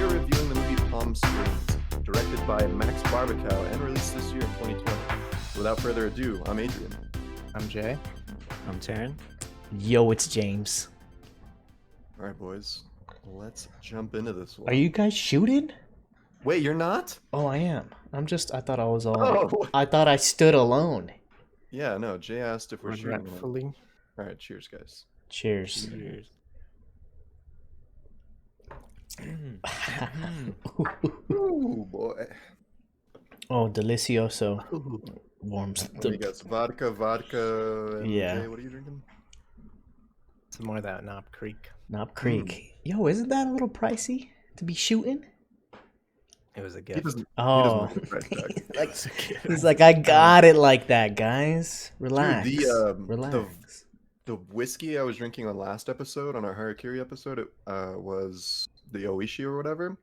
we are reviewing the movie Palm Springs, directed by Max Barbacow and released this year in 2020. Without further ado, I'm Adrian. I'm Jay. I'm Taryn. Yo, it's James. All right, boys, let's jump into this one. Are you guys shooting? Wait, you're not? Oh, I am. I thought I was all. Oh. I thought I stood alone. Yeah, no, Jay asked if we're shooting. Regretfully. All right, cheers, guys. Cheers. Cheers. Ooh, boy. Oh, delicioso. Warms What do you the. got? Vodka, and Yeah. Jay, what are you drinking? Some more of that Knob Creek. Knob Creek. Yo, isn't that a little pricey to be shooting? It was a He gift. doesn't, Oh. he doesn't know the price tag. Like, he's like, I got it like that, guys. Relax. Dude, Relax. the whiskey I was drinking on last episode, on our Harakiri episode, it was the Oishi or whatever.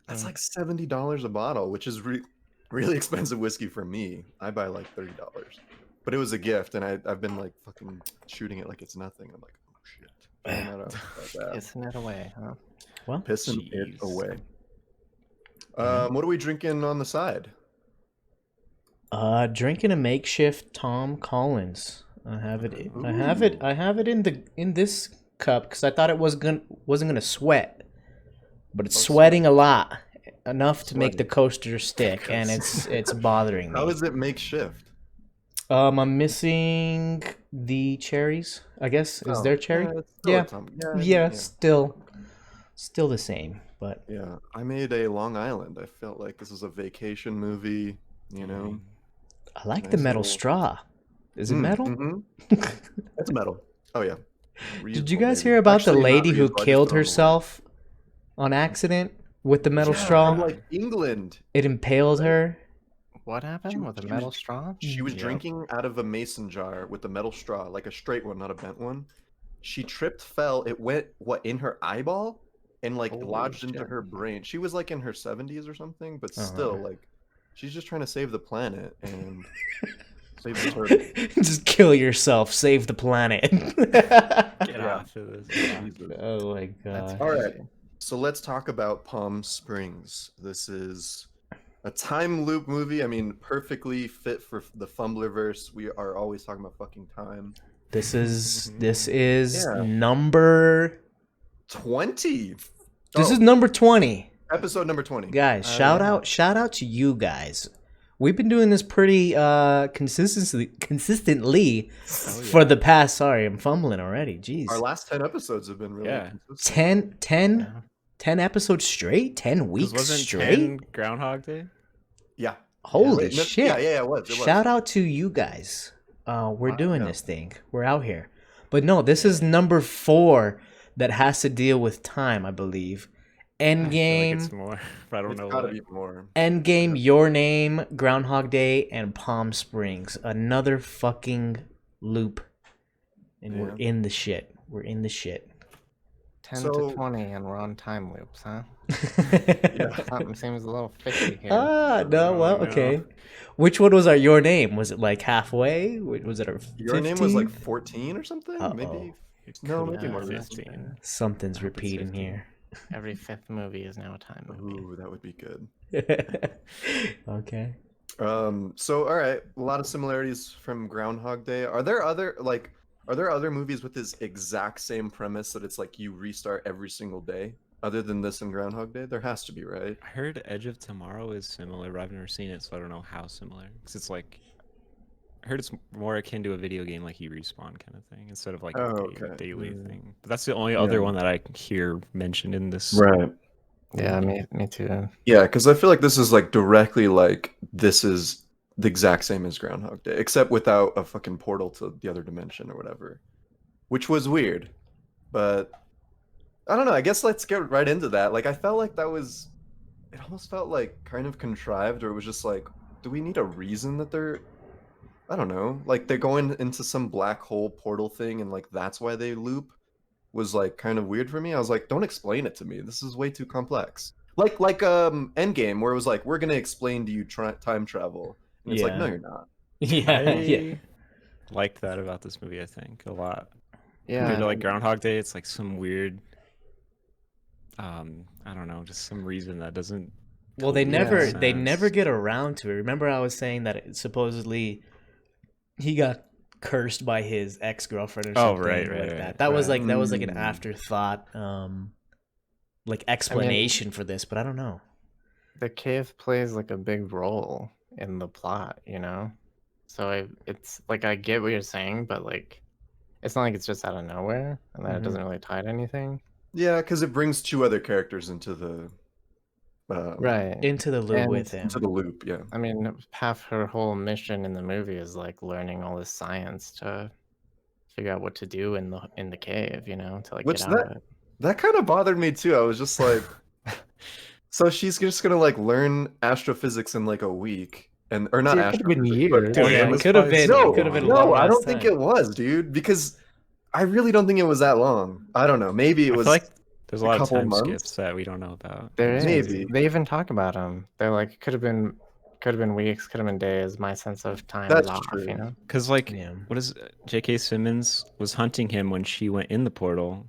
That's like $70 a bottle, which is really expensive whiskey for me. I buy like $30. But it was a gift, and I've been like fucking shooting it like it's nothing. I'm like, oh shit. I'm not about that. Pissing it away, huh? Well, Pissing it Jeez. away. What are we drinking on the side? drinking a makeshift Tom Collins. I have it. Ooh. I have it in this cup because I thought it wasn't gonna sweat, but it's Oh, sweating a lot, enough to make the Sweating. coaster stick, and it's bothering me. How is it makeshift? I'm missing the cherries. I guess is there cherry? it's still a Yeah. Tom- Yeah, still the same, but Yeah, I made a Long Island. I felt like this was a vacation movie, you know? I like the Nice metal little- straw. Is it metal? It's metal. Oh, yeah. Did you Reusable, guys baby. hear about Actually, the not lady who reusable, I just killed throw it away. herself on accident with the metal Yeah, straw? from, like England. It impaled her. What happened with a she metal was- straw? She was Yeah. drinking out of a mason jar with a metal straw, like a straight one, not a bent one. She tripped, fell. It went in her eyeball and like Holy lodged into shit. her brain. She was like in her 70s or something, but Uh-huh. still, like, she's just trying to save the planet and save the turtle. Just kill yourself. Save the planet. Get Yeah. off of this. Jesus. Oh my That's god. All right. So let's talk about Palm Springs. This is a time loop movie. I mean, perfectly fit for the Fumblerverse. We are always talking about fucking time. This is Yeah. number 20. This Oh, is number 20. episode number 20. Guys, yeah. shout out to you guys. We've been doing this pretty consistently for the past, sorry, I'm fumbling already. Jeez. Our last 10 episodes have been really Yeah. consistent. 10 episodes straight? 10 weeks Wasn't straight? 10 Groundhog Day? Yeah. Holy Wait, no- shit. Yeah, it was. Shout out to you guys. We're doing yeah. this thing. We're out here. But no, this is number 4 that has to deal with time, I believe. I feel like Endgame, it's more, but I don't It's know gotta what. be more. Endgame, Your Name, Groundhog Day, and Palm Springs. Another fucking loop. And we're Yeah. in the shit. We're in the shit. 10 So- to 20 and we're on time loops, huh? Yeah. Something seems a little fishy here. No, well, no. okay. Which one was our Your Name? Was it like halfway? Was it our 15? Your name was like 14 or something? Uh-oh. Maybe. It No, could maybe be more. 15. Something's Hope it's repeating 15. here. Every fifth movie is now a time movie. Ooh, that would be good. Okay. So all right, a lot of similarities from Groundhog Day. Are there other movies with this exact same premise that it's like you restart every single day other than this and Groundhog Day? There has to be, right? I heard Edge of Tomorrow is similar, but I've never seen it, so I don't know how similar. Because it's like, I heard it's more akin to a video game, like you respawn kind of thing, instead of like Oh, a okay. daily Mm. thing. But that's the only Yeah. other one that I hear mentioned in this. Right. Yeah, me too. Yeah, because I feel like this is like directly like this is the exact same as Groundhog Day, except without a fucking portal to the other dimension or whatever, which was weird. But I don't know. I guess let's get right into that. Like, I felt like it almost felt like kind of contrived, or it was just like, do we need a reason that they're, I don't know, like they're going into some black hole portal thing, and like that's why they loop. Was like kind of weird for me. I was like, don't explain it to me. This is way too complex. Like Endgame, where it was like, we're gonna explain to you time travel, and it's like, no, Yeah. you're not. Yeah. Liked that about this movie, I think, a lot. Yeah, Compared to I like don't- Groundhog Day, it's like some weird I don't know, just some reason that doesn't. Well, they totally never make they never sense. get around to it. Remember, I was saying that supposedly he got cursed by his ex-girlfriend or Oh, something right, like right, that. right, That was right. like an Mm. afterthought, like explanation for this, but I don't know. The cave plays like a big role in the plot, So it's like I get what you're saying, but like it's not like it's just out of nowhere and that it doesn't really tie to anything. Yeah, because it brings two other characters into the Right. Into the loop And with into him. the loop. Yeah. I mean, half her whole mission in the movie is like learning all this science to figure out what to do in the cave, to like Which get out of it. that kind of bothered me too. I was just like, so she's just gonna like learn astrophysics in like a week, and or not See, it could have been astrophysics, but years. Dude, Yeah, it it was could have probably been. so It could have been a long. long no, I ass don't think time. it was, dude. Because I really don't think it was that long. I don't know. Maybe it I was feel like there's a lot of couple time months? skips that we don't know about. There It's is. crazy. Maybe. They even talk about them. They're like, could have been weeks, could have been days. My sense of time That's is off, true. Because like, Yeah. what is J.K. Simmons was hunting him when she went in the portal,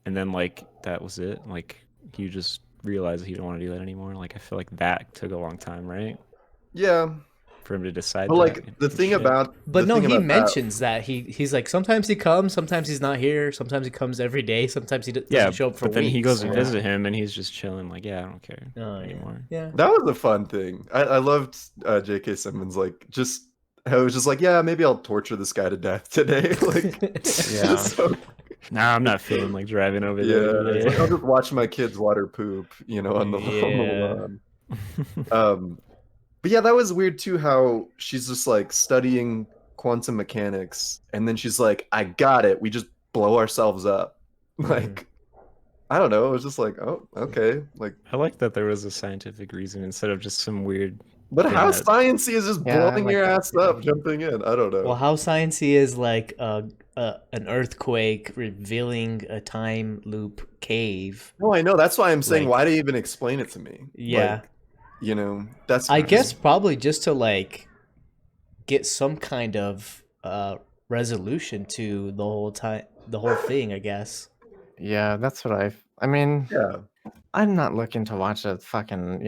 and then like that was it. Like he just realized he didn't want to do that anymore. Like I feel like that took a long time, right, Yeah, for him to decide. but that like and the thing shit. about But the no, thing he about that, mentions that he's like sometimes he comes, sometimes he's not here, sometimes he comes every day, sometimes he doesn't show up for but then weeks. he goes to Yeah. visit him, and he's just chilling. Like, yeah, I don't care Oh, anymore. yeah. that was a fun thing. I loved J.K. Simmons. Like just I was just like, yeah, maybe I'll torture this guy to death today. Like, Yeah. so, Nah, I'm not feeling like driving over yeah, there. it's like, I'll just watch my kids water poop, on the Yeah. lawn. But yeah, that was weird too. How she's just like studying quantum mechanics, and then she's like, "I got it. We just blow ourselves up." Like, I don't know. It was just like, oh, okay. Like, I like that there was a scientific reason instead of just some weird. but thing how that- sciencey is just Yeah, I blowing like your that ass too. up, jumping in? I don't know. Well, how sciencey is like an earthquake revealing a time loop cave? No, I know. That's why I'm saying, Like- why do you even explain it to me? Yeah. Like, that's. I guess probably just to like get some kind of resolution to the whole thing, I guess. Yeah, that's what I mean, Yeah. I'm not looking to watch a fucking,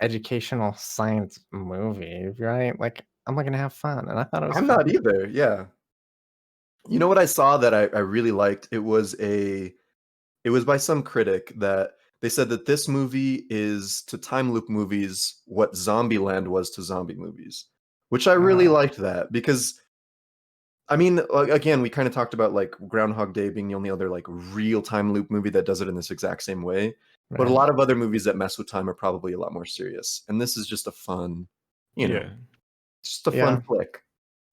educational science movie, right? Like, I'm looking to have fun, and I thought it was I'm fun. not either. Yeah. You know what I saw that I really liked? It was by some critic that they said that this movie is to time loop movies what Zombieland was to zombie movies, which I really liked that because, I mean, again, we kind of talked about like Groundhog Day being the only other like real time loop movie that does it in this exact same way. But a Right. lot of other movies that mess with time are probably a lot more serious, and this is just a fun, just a Yeah. fun flick,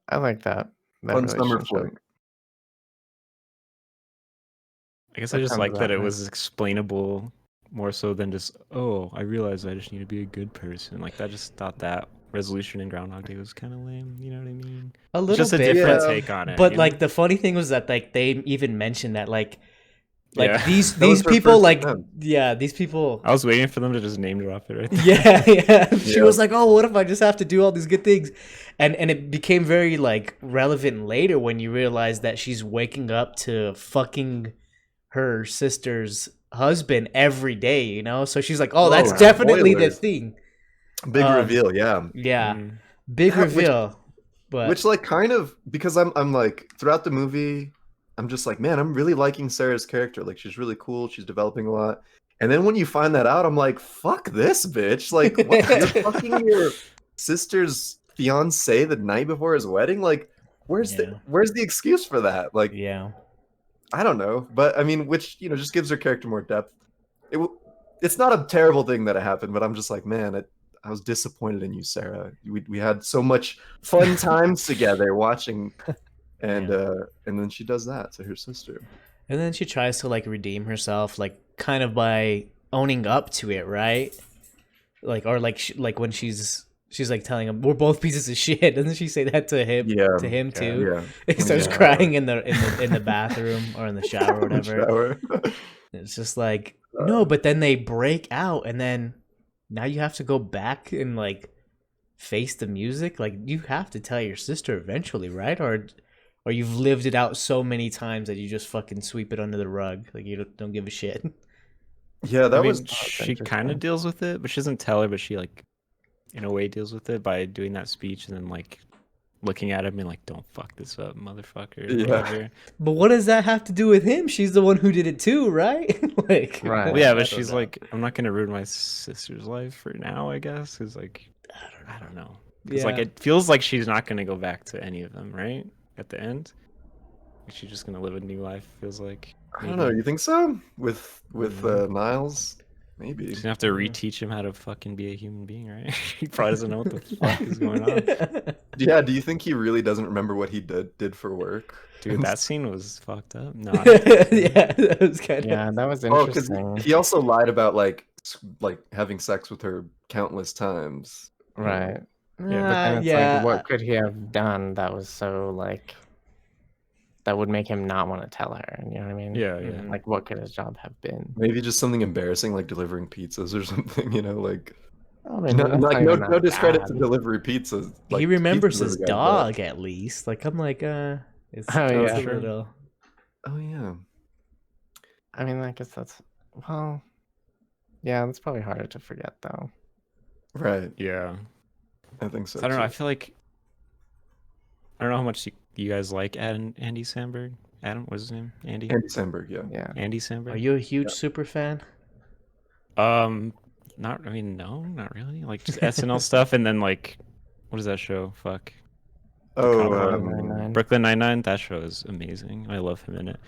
I like that fun summer relationship. flick. I guess What I just time like was that that, it man? was explainable more so than just, oh, I realized I just need to be a good person. Like, I just thought that resolution in Groundhog Day was kind of lame. You know what I mean? A It's little just a bit, different Yeah. take on it. but you like know? the funny thing was that like they even mentioned that like Yeah. these That was her people first like attempt. these people I was waiting for them to just name drop it right there. yeah. She Yeah. was like, "Oh, what if I just have to do all these good things?" And it became very like relevant later when you realize that she's waking up to fucking her sister's husband every day, So she's like, "Oh, that's Whoa, definitely the spoilers. thing." Big Um, reveal, yeah. Yeah. Mm. Big That- which- reveal. But Which like kind of because I'm like throughout the movie, I'm just like, man, I'm really liking Sarah's character. Like she's really cool, she's developing a lot. And then when you find that out, I'm like, fuck this bitch. Like what, you're fucking your sister's fiance the night before his wedding? Like where's Yeah. the excuse for that? Like yeah. I don't know. But I mean, which just gives her character more depth. It's not a terrible thing that it happened, but I'm just like, man, I was disappointed in you, Sarah. We had so much fun times together watching, and then she does that to her sister. And then she tries to like redeem herself, like kind of by owning up to it, right? Like or like like when she's like telling him we're both pieces of shit. Doesn't she say that to him? Yeah, to him yeah, too. Yeah, He starts Yeah. crying in the bathroom or in the shower or In the whatever. shower. It's just like no, but then they break out, and then now you have to go back and like face the music. Like you have to tell your sister eventually, right? Or you've lived it out so many times that you just fucking sweep it under the rug. Like you don't give a shit. Yeah, that I mean, was she kind interesting. of deals with it, but she doesn't tell her. But she like, in a way, deals with it by doing that speech and then like looking at him and like, "Don't fuck this up, motherfucker." Yeah. Whatever. But what does that have to do with him? She's the one who did it too, right? Like, Right. Well, yeah, I but don't she's know. like, I'm not gonna ruin my sister's life for now, I guess. Cause like, I don't know. Cause like Yeah. it feels like she's not gonna go back to any of them, right? At the end, like, she's just gonna live a new life. Feels like. I don't know. You think so? With Mhm. Niles, maybe. She's gonna have to reteach him how to fucking be a human being, right? He probably doesn't know what the fuck is going on. Yeah. Do you think he really doesn't remember what he did for work? Dude, that scene was fucked up. No, I don't think so. Yeah, that was kind of. Yeah, that was Oh, because interesting. he also lied about like having sex with her countless times. Right. Yeah, But then it's like, yeah. what could he have done that was so like that would make him not want to tell her? You know what I mean? Yeah, yeah. Mhm. Like, what could his job have been? Maybe just something embarrassing like delivering pizzas or something. Like I mean, no, that's like not no, even no that discredit to bad. delivery pizzas. Like, He remembers pizza his delivery guy, but- dog at least. Like I'm like, it's, Oh, it's yeah. a little. Oh yeah. I mean, I guess that's well, yeah, that's probably harder to forget though. Right. Yeah. I think so. I don't know. too. I feel like I don't know how much you guys like Andy Samberg. Adam, what's his name? Andy. Andy Samberg. Yeah. Yeah. Andy Samberg. Are you a huge super fan? Not. I mean, no, not really. Like just SNL stuff, and then like, what is that show? Fuck. Oh, Brooklyn Nine-Nine. Brooklyn Nine-Nine. That show is amazing. I love him in it.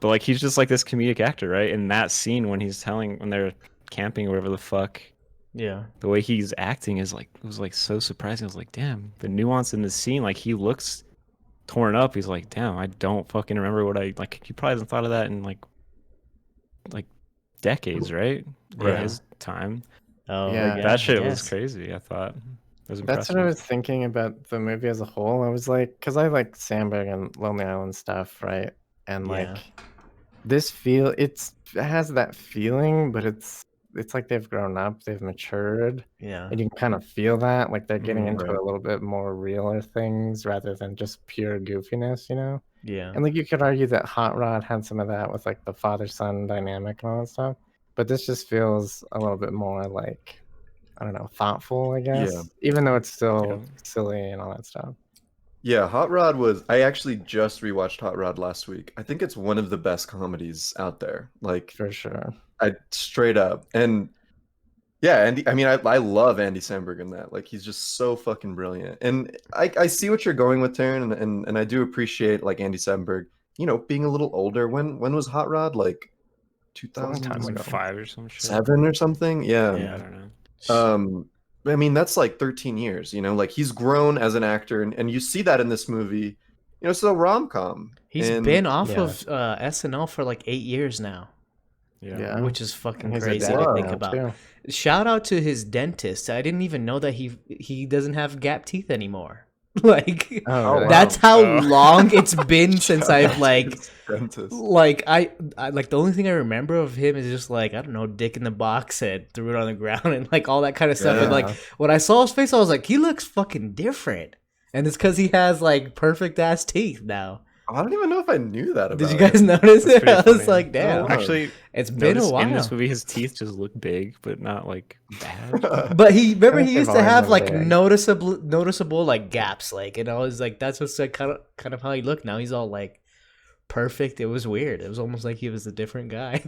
But like, he's just like this comedic actor, right? In that scene when when they're camping or whatever the fuck, Yeah. the way he's acting is like, it was like so surprising. I was like, damn, the nuance in the scene. Like he looks torn up. He's like, damn, I don't fucking remember what I like. He probably hasn't thought of that in like decades, right? Right. In his time. Oh, Yeah, That shit I was guess. crazy. I thought it was That's impressive. what I was thinking about the movie as a whole. I was like, because I like Sandberg and Lonely Island stuff, right? And Yeah. like this it has that feeling, but it's like they've grown up, they've matured, Yeah. and you can kind of feel that, like they're getting into right. a little bit more realer things rather than just pure goofiness, you know? Yeah. And like you could argue that Hot Rod had some of that with like the father-son dynamic and all that stuff, but this just feels a little bit more like, I don't know, thoughtful, I guess. Yeah. Even though it's still Yeah. silly and all that stuff. Yeah, Hot Rod was. I actually just rewatched Hot Rod last week. I think it's one of the best comedies out there. Like, For sure. I straight up. And yeah, Andy. I mean, I love Andy Samberg in that. Like, he's just so fucking brilliant. And I see what you're going with, Taryn, and I do appreciate like Andy Samberg. Being a little older. When was Hot Rod? Like a long time ago. 2005 or some shit. 2007 or something? Yeah. I don't know. I mean, that's like 13 years, like he's grown as an actor, and you see that in this movie. It's a rom-com. He's and been off Yeah. of SNL for like 8 years now, Yeah. Yeah. which is fucking And he's a crazy dad to Wow. think now, about. too. Shout out to his dentist. I didn't even know that he doesn't have gap teeth anymore. Like Oh, really? that's how Oh. long it's been since I've like Dentist. I like the only thing I remember of him is just like I don't know, dick in the box and threw it on the ground and like all that kind of stuff. And like Yeah. when I saw his face, I was like, he looks fucking different. And it's because he has like perfect ass teeth now. I don't even know if I knew that about Did you guys him. notice That's it? pretty I was funny. like, damn, Oh. Actually, it's been a notice while. in this movie his teeth just look big, but not like bad. But he remember think he they've used to always have been like big. noticeable like gaps, like, and I was like, that's what's like kind of how he looked. Now he's all like perfect. It was weird. It was almost like he was a different guy.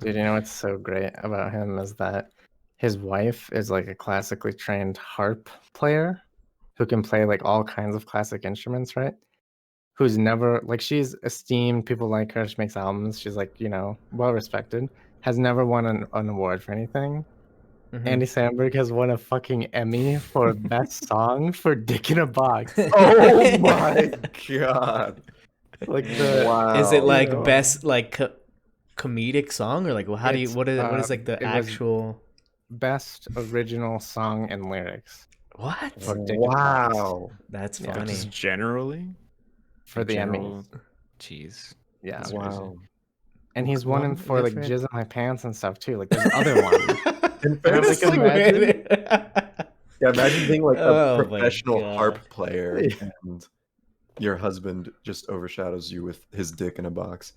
Dude, you know what's so great about him is that his wife is like a classically trained harp player who can play like all kinds of classic instruments, right? Who's never like she's esteemed, people like her, she makes albums, she's like, well respected, has never won an award for anything. Mhm. Andy Samberg has won a fucking Emmy for best song for Dick in a Box. Oh my god! Like the Wow. Is it like know. best like comedic song or like how do you It's, what is like the it was- actual best original song and lyrics what? for Dick in a Box Wow. That's Yeah. funny. Just generally. for the General- Emmy. Jeez. Yeah. That's crazy. Wow. And he's won One him for like different- jizz in my pants and stuff too. Like there's other ones. In And I'm fairness, like, imagine- yeah, imagine being like a Oh my professional God. harp player and your husband just overshadows you with his dick in a box.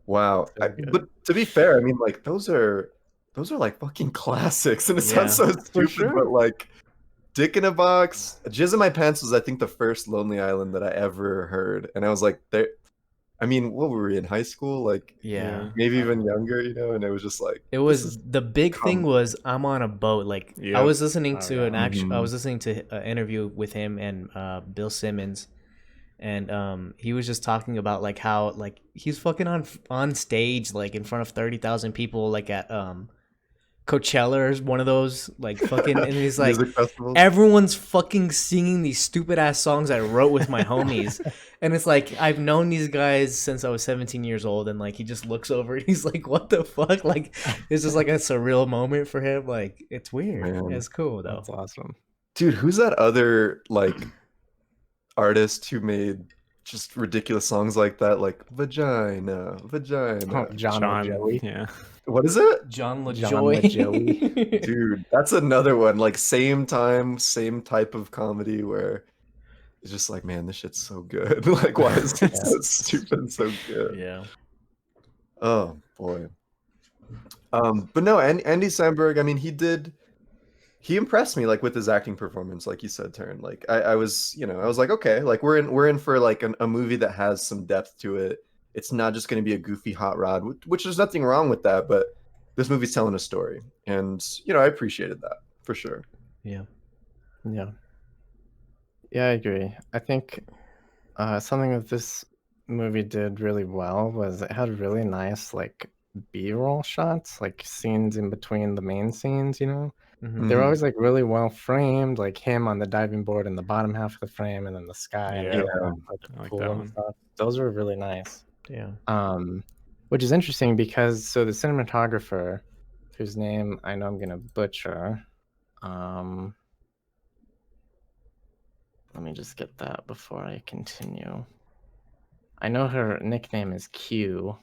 Wow. So good. But to be fair, I mean, like those are like fucking classics, and it sounds so for stupid, but sure. like Dick in a Box, Jizz in My Pants was I think the first Lonely Island that I ever heard, and I was like, there. I mean, what were we in high school? Like Yeah. maybe even younger, you know? And it was just like It this was is the big thing comedy. was I'm on a boat. Like I Yep. was listening Oh, to yeah. an actual. I Mhm. was listening to an interview with him and Bill Simmons, and he was just talking about like how like he's fucking on stage like in front of 30,000 people like at Coachella or one of those like fucking, and he's like, Music festivals. everyone's fucking singing these stupid ass songs I wrote with my homies. And it's like, I've known these guys since I was 17 years old. And like, he just looks over and he's like, what the fuck? Like, it's just like a surreal moment for him. Like, it's weird. Man. It's cool though. That's awesome. Dude, who's that other like artist who made just ridiculous songs like that? Like Vagina, Vagina. Oh, John with Joey. Yeah. What is it? John John LaJoy. with Joey. Dude, that's another one. Like same time, same type of comedy where it's just like, man, this shit's so good. Like, why is it so stupid and so good? Yeah. Oh boy. But no, Andy Samberg, I mean, he impressed me like with his acting performance, like you said, Turn. Like I was, you know, I was like, okay, like we're in for like a movie that has some depth to it. It's not just going to be a goofy hot rod, which there's nothing wrong with that, but this movie's telling a story, and you know, I appreciated that for sure. Yeah. Yeah. Yeah, I agree. I think something that this movie did really well was it had really nice like B-roll shots, like scenes in between the main scenes, you know? Mhm. They were Mhm. always like really well framed, like him on the diving board in the bottom half of the frame, and then the sky and Yeah. everything, like the I like pool that and one. stuff. Those were really nice. Yeah. Which is interesting because so the cinematographer, whose name I know I'm gonna butcher, let me just get that before I continue. I know her nickname is Q,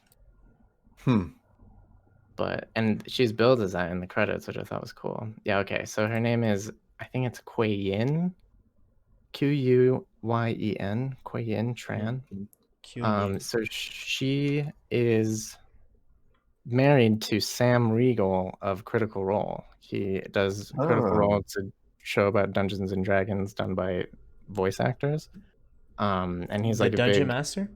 and she's billed as that in the credits, which I thought was cool. Yeah, okay. So her name is, I think it's Kuei Yin, Quyen, Kuei Yin Tran. So she is married to Sam Riegel of Critical Role. He does Critical Oh. Role. It's a show about Dungeons and Dragons done by voice actors. And he's The like a Dungeon big Master?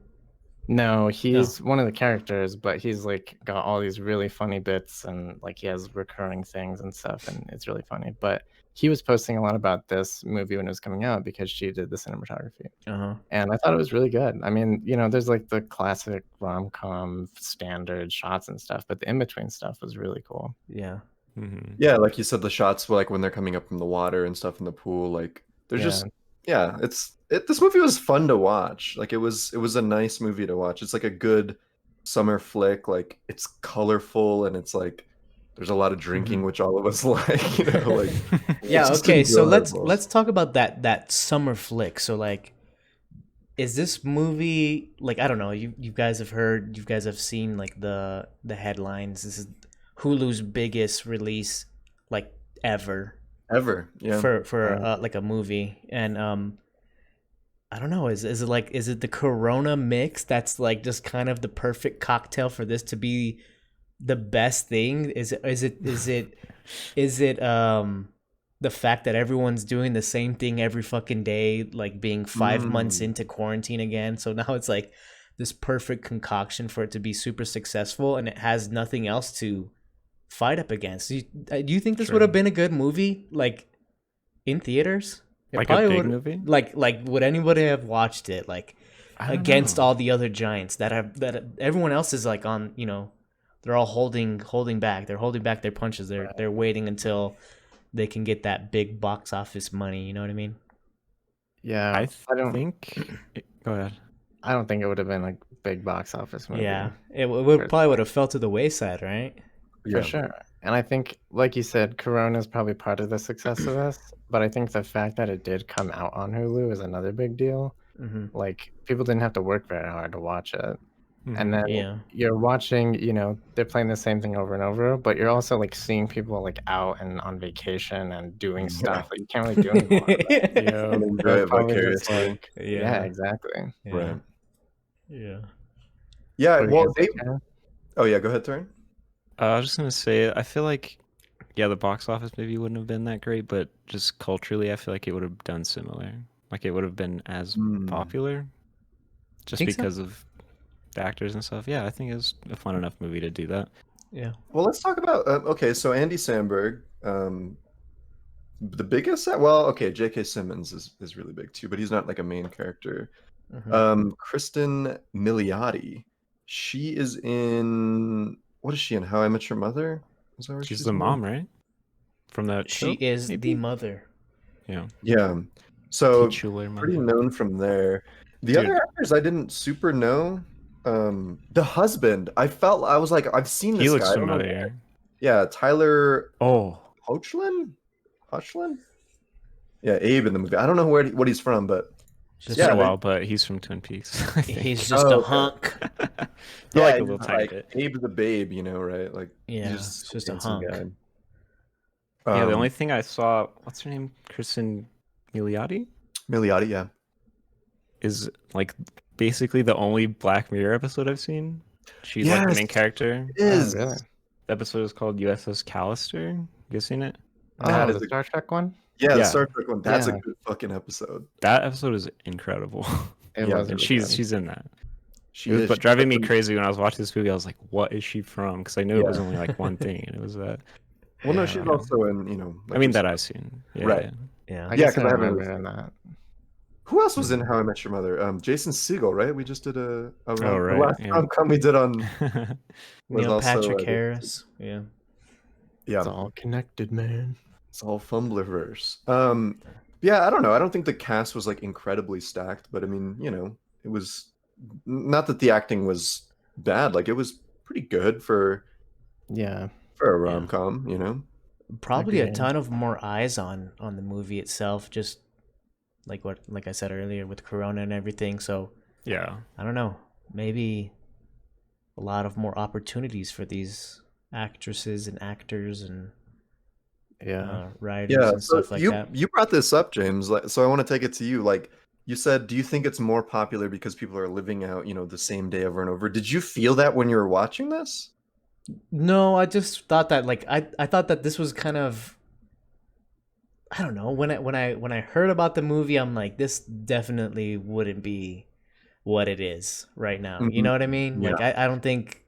No, he's one of the characters, but he's like got all these really funny bits and like he has recurring things and stuff, and it's really funny. But he was posting a lot about this movie when it was coming out because she did the cinematography. Uh-huh. And I thought it was really good. I mean, you know, there's like the classic rom-com standard shots and stuff, but the in-between stuff was really cool. Yeah. Mm-hmm. Yeah, like you said, the shots like when they're coming up from the water and stuff in the pool, like they're just this movie was fun to watch. Like it was a nice movie to watch. It's like a good summer flick. Like it's colorful and it's like there's a lot of drinking, which all of us like, you know, like Yeah, it's just okay. So enjoyable. let's talk about that summer flick. So like, is this movie like, I don't know, you guys have heard, you guys have seen like the headlines. This is Hulu's biggest release like ever Yeah. for like a movie. And I don't know, is it like, is it the Corona mix that's like just kind of the perfect cocktail for this to be the best thing? Is it the fact that everyone's doing the same thing every fucking day, like being 5 months into quarantine again, so now it's like this perfect concoction for it to be super successful, and it has nothing else to fight up against. Do you think this would have been a good movie like in theaters? It Like a probably big would- movie? like would anybody have watched it like I don't against know. all the other giants that everyone else is like on, you know, they're all holding back. They're holding back their punches. They're waiting until they can get that big box office money. You know what I mean? Yeah, I don't think. Go ahead. I don't think it would have been like big box office movie. Yeah, it would probably would have fell to the wayside, right? For sure. And I think, like you said, Corona is probably part of the success of this. But I think the fact that it did come out on Hulu is another big deal. Mm-hmm. Like people didn't have to work very hard to watch it. Mhm. And then you're watching, you know, they're playing the same thing over and over, but you're also like seeing people like out and on vacation and doing stuff that you can't really do anymore. Yeah. And enjoy They're it probably just vicariously. like, yeah, exactly. Right. Yeah. Yeah, What were you well, gonna say, Karen? Oh yeah, go ahead, Turn. I was just gonna say, I feel like, yeah, the box office maybe wouldn't have been that great, but just culturally, I feel like it would have done similar. Like it would have been as popular, just Think so? because of the actors and stuff. Yeah, I think it was a fun enough movie to do that. Yeah. Well, let's talk about okay. So Andy Samberg, the biggest. Well, okay, J.K. Simmons is really big too, but he's not like a main character. Kristen Milioti, she is in what is she in? How I Met Your Mother? Is that where She's she's the in? mom, right? From that She show, is the maybe? mother. Yeah. Yeah. So Titular pretty mother. known from there. The Dude. other actors I didn't super know. The husband, I was like, I've seen He this looks guy. I don't know why. familiar. Yeah, Tyler Oh, Hoechlin? Hoechlin? Yeah, Abe in the movie. I don't know what he's from, but it's Yeah, been a they- while, but he's from Twin Peaks. I think. He's just Oh, a okay. hunk. For yeah, like a he's little tiny like bit. Abe the Babe, you know, right? Like Yeah, he's it's just a handsome hunk. guy. Yeah, the Um, only thing I saw, what's her name? Kristen Milioti? Milioti, yeah. Is like basically the only Black Mirror episode I've seen. She's like the main Yes, character. it is. really? The episode is called USS Callister. You guys seen it? That Oh, is the a- Star Trek one? Yeah, the Yeah. Star Trek one. That's a Yeah. good fucking episode. That episode is incredible. It Yeah, was And really good. she's in that. She It was is. but driving me crazy when I was watching this movie. I was like, "What is she from?" Because I knew it was Yeah. only like one thing, and it was that. Well, no, Yeah. she's also in, you know. I like mean, we that said. I've seen. Yeah, Right. yeah. Yeah. I Yeah, guess 'cause I I haven't remember really- in that. Who else was in How I Met Your Mother? Jason Segel, right? We just did the right, last yeah. rom-com we did on was Neil also, Patrick Harris. Yeah. yeah, It's all connected, man. it's all Fumblers. Yeah, I don't know. I don't think the cast was like incredibly stacked, but I mean, you know, it was not that the acting was bad. Like it was pretty good for Yeah. a rom-com, you know. Probably a Agreed. ton of more eyes on the movie itself, just like I said earlier with Corona and everything. So Yeah. I don't know, maybe a lot of more opportunities for these actresses and actors and Yeah. writers Yeah, and so stuff like you that. you brought this up, James. Like, so I want to take it to you. Like you said, do you think it's more popular because people are living out, you know, the same day over and over? Did you feel that when you were watching this? No, I just thought that like I thought that this was kind of, I don't know, when I heard about the movie, I'm like, this definitely wouldn't be what it is right now. You Mhm. know what I mean? Yeah. Like I don't think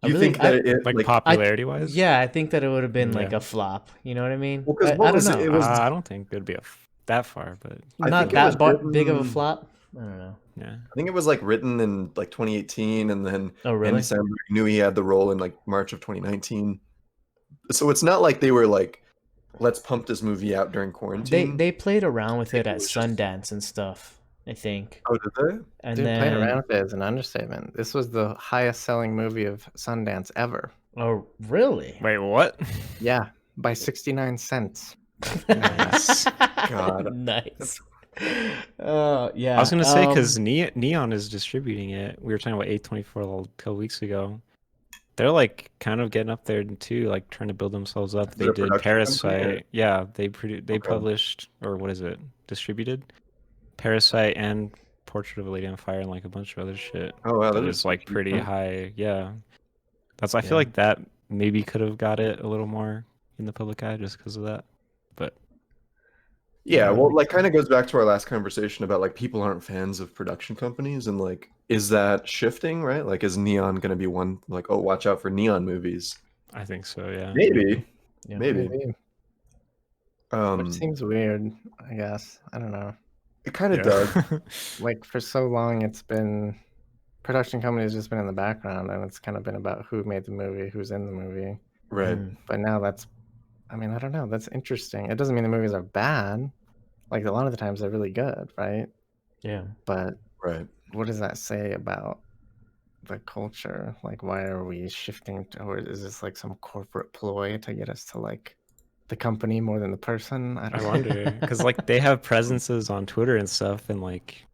Do you really- think that I- it Like popularity wise. yeah, I think that it would have been like Yeah. a flop. You know what I mean? Well, 'cause I what don't was it? know. It was I don't think it'd be that far, but I Not think it that was big of a written- flop. I don't know. yeah. I think it was like written in like 2018, and then Oh really? Andy Samberg knew he had the role in like March of 2019. So it's not like they were like, let's pump this movie out during quarantine. They played around with it it at was just- Sundance and stuff, I think. Oh, did they? And Dude, then playing around with it is an understatement. This was the highest selling movie of Sundance ever. oh really? Wait, what? Yeah, by 69 cents. Nice. God. Nice. Yeah. I was gonna say because Neon is distributing it. We were talking about A24 a couple weeks ago. They're like kind of getting up there too, like trying to build themselves up. Is They it a did production company, or- Parasite. Yeah, they Okay. published, or what is it? Distributed Parasite and Portrait of a Lady on Fire and like a bunch of other shit. Oh wow, That that is is like cheap, pretty huh? high. Yeah, I Yeah. feel like that maybe could have got it a little more in the public eye just because of that. But Yeah, Yeah. well, like kind of goes back to our last conversation about like people aren't fans of production companies, and like, is that shifting, right? Like, is Neon going to be one? Like, oh, watch out for Neon movies. I think so. Yeah. Maybe, Yeah. maybe. Maybe. Um, Which seems weird, I guess. I don't know. it kind of Yeah. does. Like for so long it's been production companies just been in the background and it's kind of been about who made the movie, who's in the movie. Right. Mm. But now that's I mean, I don't know, that's interesting. It doesn't mean the movies are bad. Like a lot of the times they're really good, right? Yeah. But Right. what does that say about the culture? Like why are we shifting or is this like some corporate ploy to get us to like the company more than the person? I I don't know. wonder because like they have presences on Twitter and stuff, and like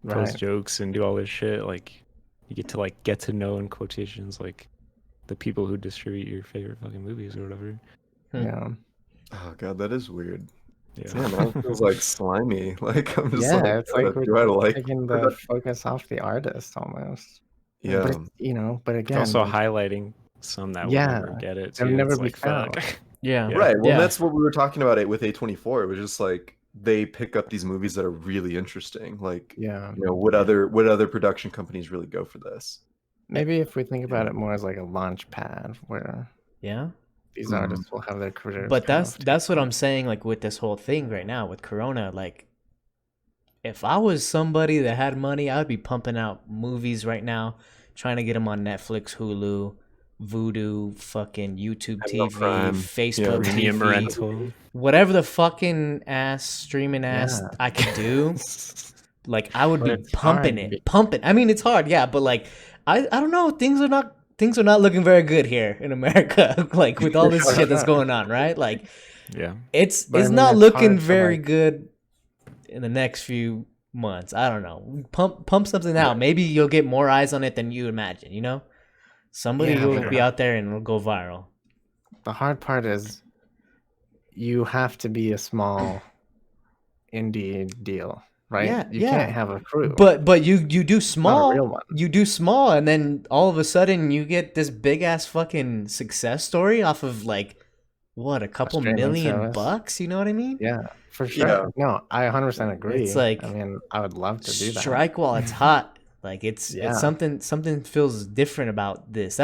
post Right. jokes and do all this shit. Like you get to know in quotations like the people who distribute your favorite fucking movies or whatever. Yeah. Oh god, that is weird. Yeah. Damn, that feels like slimy. Like I'm just Yeah, like, it's like do I we're like taking the production? focus off the artist almost. Yeah. But but It's again, also like, highlighting some that yeah, will never get it they'll too. never It's be like fuck. found. Yeah. Yeah. Right. Well, Yeah. that's what we were talking about it with A24. It was just like they pick up these movies that are really interesting. Like, Yeah, what other production companies really go for this? maybe if we think about it more as like a launch pad where Yeah. these artists will have their careers. But kind that's of that's what take I'm off. saying, like with this whole thing right now with Corona, like if I was somebody that had money, I would be pumping out movies right now, trying to get them on Netflix, Hulu, Vudu, fucking YouTube TV, Amazon Prime. Facebook Premium TV, rental. whatever the fucking ass streaming ass Yeah. I could do. Like I would But be it's pumping hard it, pumping. I mean, it's hard, yeah, but like I don't know. Things are not looking very good here in America. Like with all this Sure, shit that's sure. going on, right? Like Yeah. it's But I mean, not it's looking hard to, very like- good in the next few months. I don't know. Pump something out. Maybe you'll get more eyes on it than you imagine. You know, somebody Yeah, will but- be out there and it'll go viral. The hard part is you have to be a small indie deal, right? Yeah, you yeah. can't have a crew. But you do not a small. real one. You do small, and then all of a sudden you get this big ass fucking success story off of like what, a couple streaming million service. bucks. You know what I mean? Yeah, for sure. Yeah. No, I 100% agree. It's like, I mean, I would love to do that. Strike while it's hot. Like Yeah. it's something feels different about this.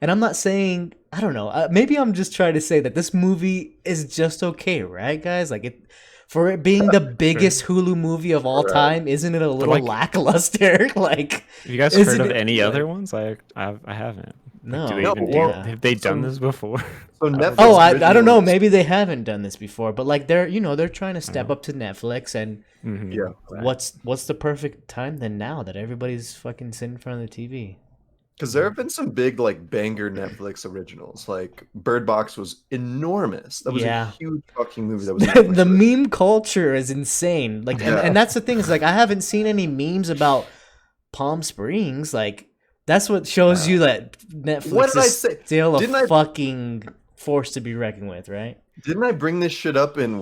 And I'm not saying, I don't know. Maybe I'm just trying to say that this movie is just okay, right, guys? Like for it being the biggest Hulu movie of all Right. time, isn't it a little like- lackluster? Like, Have you guys Isn't heard of it- any like- other ones? I haven't. no. Do they No, even well, have they done some- this before? So Netflix. Oh, I don't know. originally- Maybe they haven't done this before, but like they're trying to step up to Netflix, and Mhm. Yeah. Right. what's the perfect time than now that everybody's fucking sitting in front of the TV? Because there have been some big like banger Netflix originals. Like Bird Box was enormous. That was Yeah. a huge fucking movie. That was The meme culture is insane. Like, Yeah. and that's the thing is like I haven't seen any memes about Palm Springs. Like, that's what shows you that Netflix What did I is say? still a Didn't I- fucking force to be reckoned with, right? Didn't I bring this shit up in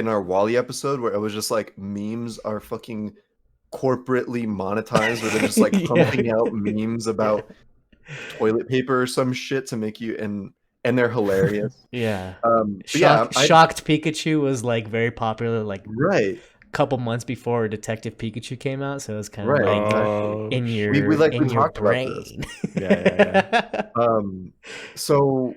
our Wally episode where it was just like memes are fucking corporately monetized, where they're just like Yeah. pumping out memes about toilet paper or some shit to make you and they're hilarious. Yeah. But yeah, Shocked Pikachu was like very popular like right. a couple months before Detective Pikachu came out, so it was kind of Right. like Oh, in your We in your talked about this. brain. Yeah. So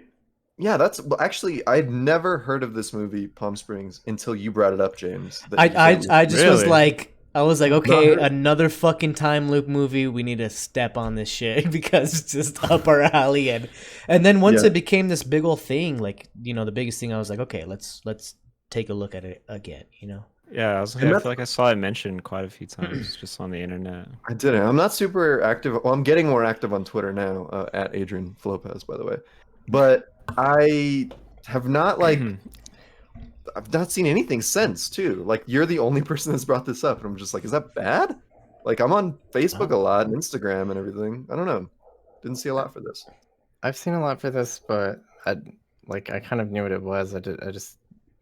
yeah, that's well, actually I'd never heard of this movie Palm Springs until you brought it up, James. that you I did. just was Really? like, okay, heard. another fucking time loop movie. We need to step on this shit because it's just up our alley. And then once Yeah. it became this big old thing, like the biggest thing, I was like, okay, let's take a look at it again. Yeah, I was like, And I that's- feel like I saw it mentioned quite a few times just on the internet. I didn't. I'm not super active. Well, I'm getting more active on Twitter now, at Adrian Lopez, by the way. But I have not I've not seen anything since too. Like you're the only person that's brought this up, and I'm just like, is that bad? Like I'm on Facebook a lot and Instagram and everything. I don't know. Didn't see a lot for this. I've seen a lot for this, but I kind of knew what it was. I just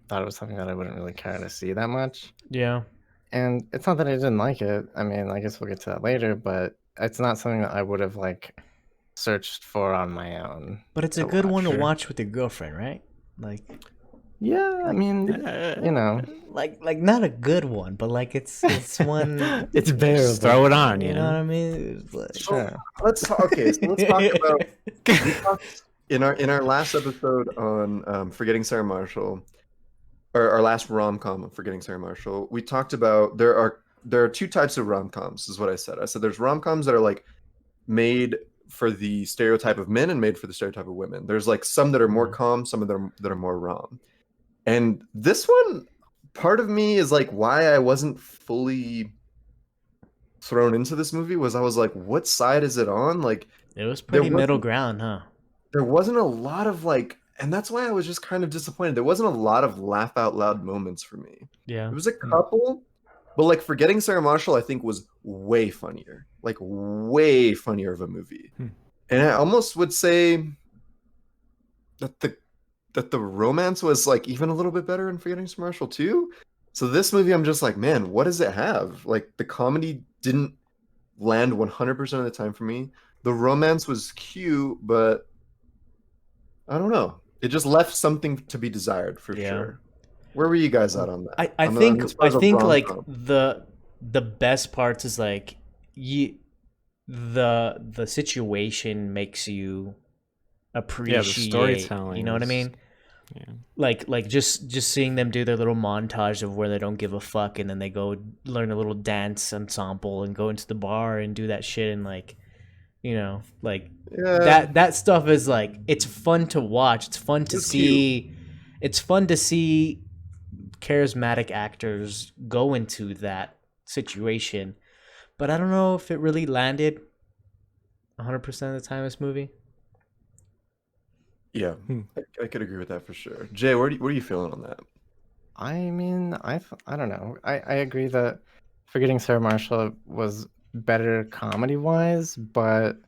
thought it was something that I wouldn't really care to see that much. Yeah. And it's not that I didn't like it. I mean, I guess we'll get to that later, but it's not something that I would have like searched for on my own. But it's a to good one to sure. watch with your girlfriend, right? Like Yeah, I mean, you know, like not a good one, but like it's one. it's bearable. Just throw it on, You know what I mean? It's like- Sure. Let's talk. Okay, so let's talk about we talked in our last episode on Forgetting Sarah Marshall, or our last rom-com of Forgetting Sarah Marshall. We talked about there are two types of rom-coms. Is what I said. I said there's rom-coms that are like made for the stereotype of men and made for the stereotype of women. There's like some that are more calm, some of them that are more rom. And this one, part of me is like why I wasn't fully thrown into this movie was I was like, what side is it on? Like It was pretty wasn't- middle ground, huh? there wasn't a lot of like, and that's why I was just kind of disappointed. There wasn't a lot of laugh out loud moments for me. Yeah. There was a couple, but like Forgetting Sarah Marshall, I think was way funnier, like way funnier of a movie. And I almost would say that the romance was like even a little bit better in Forgetting Sarah Marshall too. So this movie, I'm just like, man, what does it have? Like the comedy didn't land 100% of the time for me. The romance was cute, but I don't know. It just left something to be desired for Yeah. sure. Where were you guys at on that? I On the- think as far I as a think like rom-com? the best parts is like the situation makes you appreciate, storytelling you know what I was- mean? Yeah. Like just seeing them do their little montage of where they don't give a fuck and then they go learn a little dance ensemble and go into the bar and do that shit and like, you know, like Yeah, that stuff is like, it's fun to watch. It's fun to It's see. It's fun to see charismatic actors go into that situation. But I don't know if it really landed 100% of the time in this movie. yeah, Hmm. I could agree with that for sure. Jay, what are you feeling on that? I mean, I don't know. I agree that Forgetting Sarah Marshall was better comedy wise, but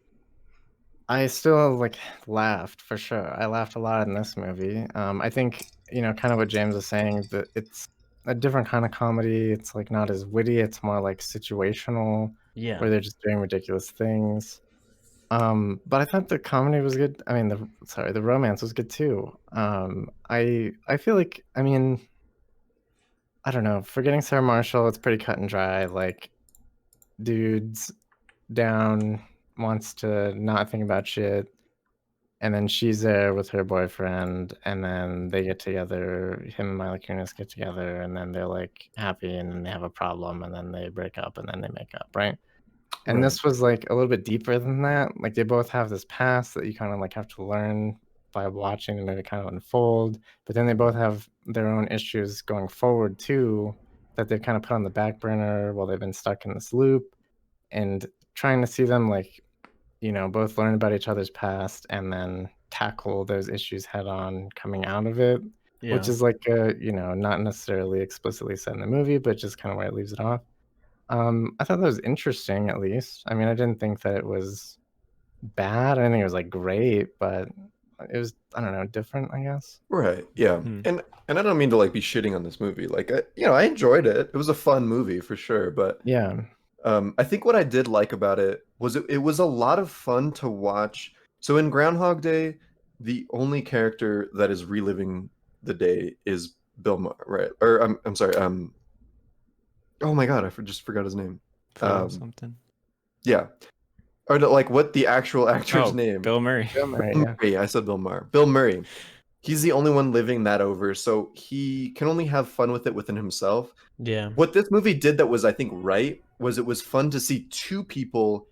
I still like laughed for sure. I laughed a lot in this movie. I think, kind of what James was saying, that it's a different kind of comedy. It's like not as witty. It's more like situational, Yeah. where they're just doing ridiculous things. But I thought the comedy was good. I mean, the romance was good too. I feel like, I mean, I don't know. Forgetting Sarah Marshall, it's pretty cut and dry. Like, dude's down, wants to not think about shit, and then she's there with her boyfriend, and then they get together. Him and Mila Kunis get together, and then they're like happy, and then they have a problem, and then they break up, and then they make up, right? And Right. this was like a little bit deeper than that. Like they both have this past that you kind of like have to learn by watching the movie kind of unfold. But then they both have their own issues going forward too, that they've kind of put on the back burner while they've been stuck in this loop. And trying to see them like, both learn about each other's past and then tackle those issues head on coming out of it, which is like not necessarily explicitly said in the movie, but just kind of where it leaves it off. I thought that was interesting, at least. I mean, I didn't think that it was bad. I didn't think it was like great, but it was, I don't know, different, I guess. Right. Yeah. Hmm. And I don't mean to like be shitting on this movie. Like I enjoyed it. It was a fun movie for sure, but Yeah. I think what I did like about it was it was a lot of fun to watch. So in Groundhog Day, the only character that is reliving the day is Bill Maher, right? Or I'm sorry, oh my God, just forgot his name. Phil something. Yeah. Or like what the actual actor's Oh, name? Bill Murray. Bill Murray, Bill yeah. Murray, I said Bill Maher. Bill Murray. He's the only one living that over, so he can only have fun with it within himself. Yeah. What this movie did that was, I think, right, was it was fun to see two people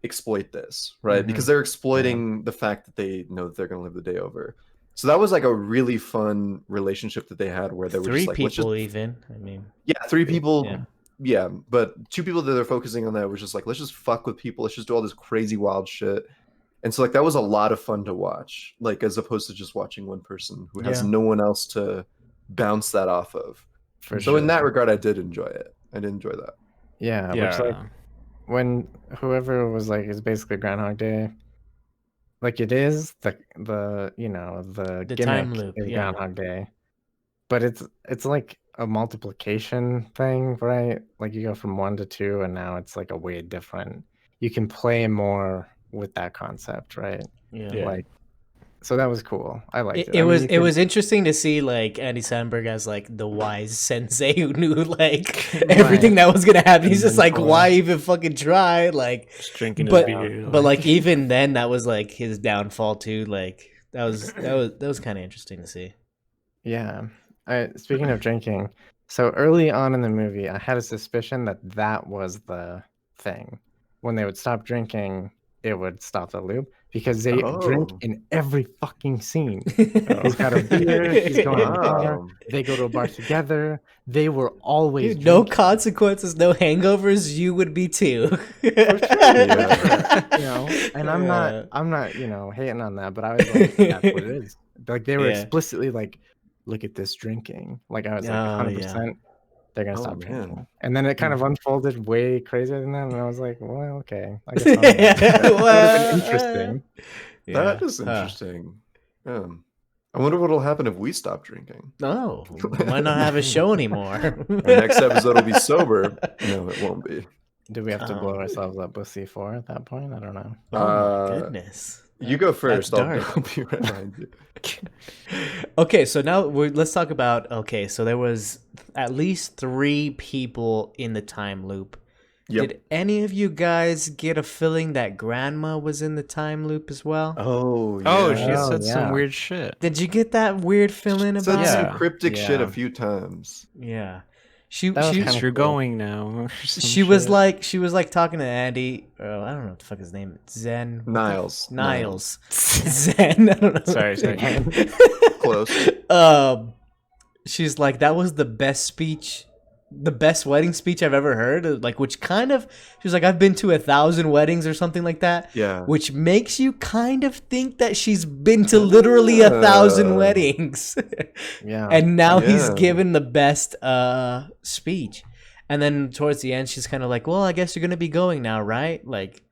exploit this, right? Mhm. Because they're exploiting the fact that they know that they're going to live the day over. So that was like a really fun relationship that they had where they were Three just like, let's people just, even. I mean, yeah, three people. Yeah. Yeah, but two people that they're focusing on that was just like, let's just fuck with people. Let's just do all this crazy wild shit. And so like that was a lot of fun to watch, like as opposed to just watching one person who has Yeah. no one else to bounce that off of. For So in sure. that regard, I did enjoy it. I did enjoy that. Yeah, Yeah. which like when whoever was like it's basically Groundhog Day, like it is the The gimmick time loop, is yeah. Groundhog Day, but it's like a multiplication thing, right? Like you go from 1 to 2, and now it's like a way different. You can play more with that concept, right? yeah. Yeah. Like, so that was cool. I liked it. It I mean, was you it could- was interesting to see like Andy Samberg as like the wise sensei who knew like everything that was gonna happen. He's just like, mentor. why even fucking try? Like, Just drinking his but beer. but like even then, that was like his downfall too. Like that was kind of interesting to see. Yeah. Speaking of drinking, so early on in the movie, I had a suspicion that was the thing. When they would stop drinking, it would stop the loop because they drink Oh. in every fucking scene. He's got a beer. He's going to the bar. Wow. They go to a bar together. They were always Dude, no drinking. consequences, no hangovers. You would be too. And I'm not hating on that, but I was like, that's what it is. Like they were Yeah. explicitly like, look at this drinking. Like I was like, Oh, 100%. They're gonna Oh, stop man. drinking, and then it kind of unfolded way crazier than that, and I was like, well, okay, I guess that would have been interesting. That is interesting. I wonder what'll happen if we stop drinking. No, we might not have a show anymore. Our next episode will be sober. No, it won't be. Do we have to blow ourselves up with C4 at that point? I don't know. Oh my goodness. You go first. I'll dark. be right behind you. Okay, so now let's talk about. Okay, so there was at least 3 people in the time loop. Yep. Did any of you guys get a feeling that Grandma was in the time loop as well? Oh, yeah. Oh, she Oh, said some yeah. weird shit. Did you get that weird feeling Said about? some Yeah. cryptic shit a Yeah. few times. Yeah, she That was she kinda You're cool. going now. or some she was shit. like talking to Andy. Oh, I don't know what the fuck his name is. Zen. Niles. Niles. Zen. I don't know. Sorry. Close. She's like, that was the best speech, the best wedding speech I've ever heard. Like, which kind of, she was like, I've been to 1,000 weddings or something like that. Yeah. Which makes you kind of think that she's been to literally 1,000 weddings. Yeah. And now he's Yeah. given the best speech. And then towards the end, she's kind of like, well, I guess you're going to be going now, right? Like,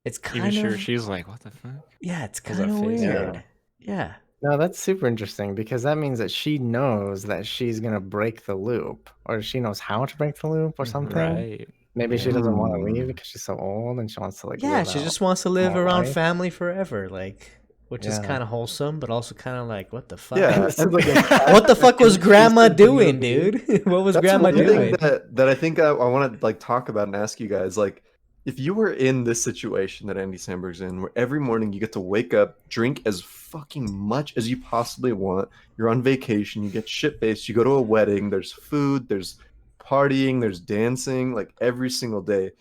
it's kind Even of, sure she's like, what the fuck? yeah, it's Pulls that kind of face weird. out. Yeah. No, that's super interesting because that means that she knows that she's gonna break the loop, or she knows how to break the loop, or something. Right. Maybe she doesn't want to leave Hmm. because she's so old and she wants to like. Yeah, live she out just wants to live more around life. family forever, like, which is Yeah. kind of wholesome, but also kind of like, what the fuck? Yeah. This is like a- What the fuck was It's Grandma just a doing, movie. dude? What was That's Grandma one thing doing? that I think I want to like talk about and ask you guys. Like, if you were in this situation that Andy Samberg's in, where every morning you get to wake up, drink as fucking much as you possibly want, you're on vacation, you get shit faced, you go to a wedding, there's food, there's partying, there's dancing, like every single day.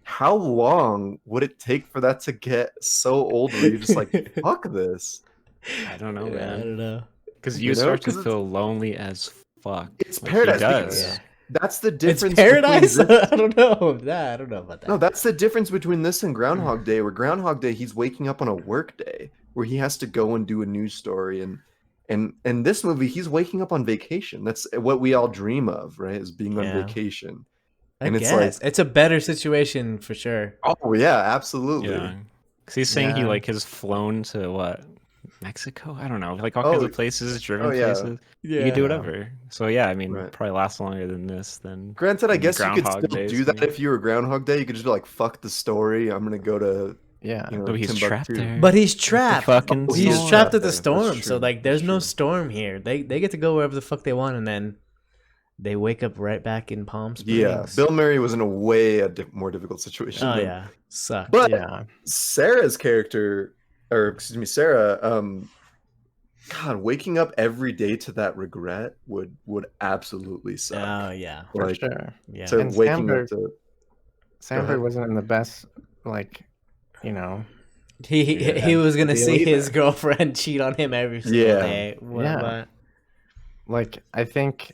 How long would it take for that to get so old where you're just like, fuck this? I don't know, Yeah, I man. don't know. Because You you know, start to 'cause it's- feel lonely as fuck. It's Like, paradise He does. because that's the It's difference. paradise. between this- I don't know. I don't know about that. No, that's the difference between this and Groundhog Day. Where Groundhog Day, he's waking up on a work day where he has to go and do a news story, and this movie, he's waking up on vacation. That's what we all dream of, right? Is being on Yeah. vacation. I and it's guess like- it's a better situation for sure. Oh yeah, absolutely. Yeah. Because he's saying he Yeah. like has flown to what? Mexico? I don't know. Like all kinds Oh, of places, driven oh, yeah. places. You can do whatever. So yeah, I mean, Right. probably lasts longer than this. Than Granted, I than guess you could Groundhog still Days do to that me. if you were Groundhog Day. You could just be like, "Fuck the story. I'm gonna go to Yeah. you know." No, he's trapped Timbuktu." there. But he's trapped. fucking He's storm. trapped at the That's storm. true, So like, that's there's no true. storm here. They get to go wherever the fuck they want, and then they wake up right back in Palm Springs. Yeah, Bill Murray was in a way more difficult situation. Oh than- yeah, sucked. But Yeah. Sarah's character, or excuse me, Sarah, God, waking up every day to that regret would absolutely suck. Oh yeah, For Like, sure. yeah. to And waking up Sandberg- to ahead. Sandberg wasn't in the best, like, you know. He was gonna Deal see either. his girlfriend cheat on him every single Yeah. day. Yeah. Like, I think,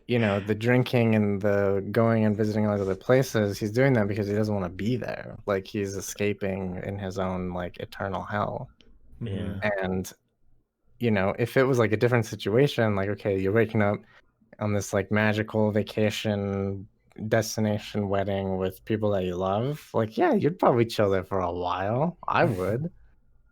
you know, the drinking and the going and visiting all these other places, he's doing that because he doesn't want to be there. Like, he's escaping in his own, like, eternal hell. Yeah. And, you know, if it was like a different situation, like, okay, you're waking up on this like magical vacation destination wedding with people that you love, like, yeah, you'd probably chill there for a while. I would.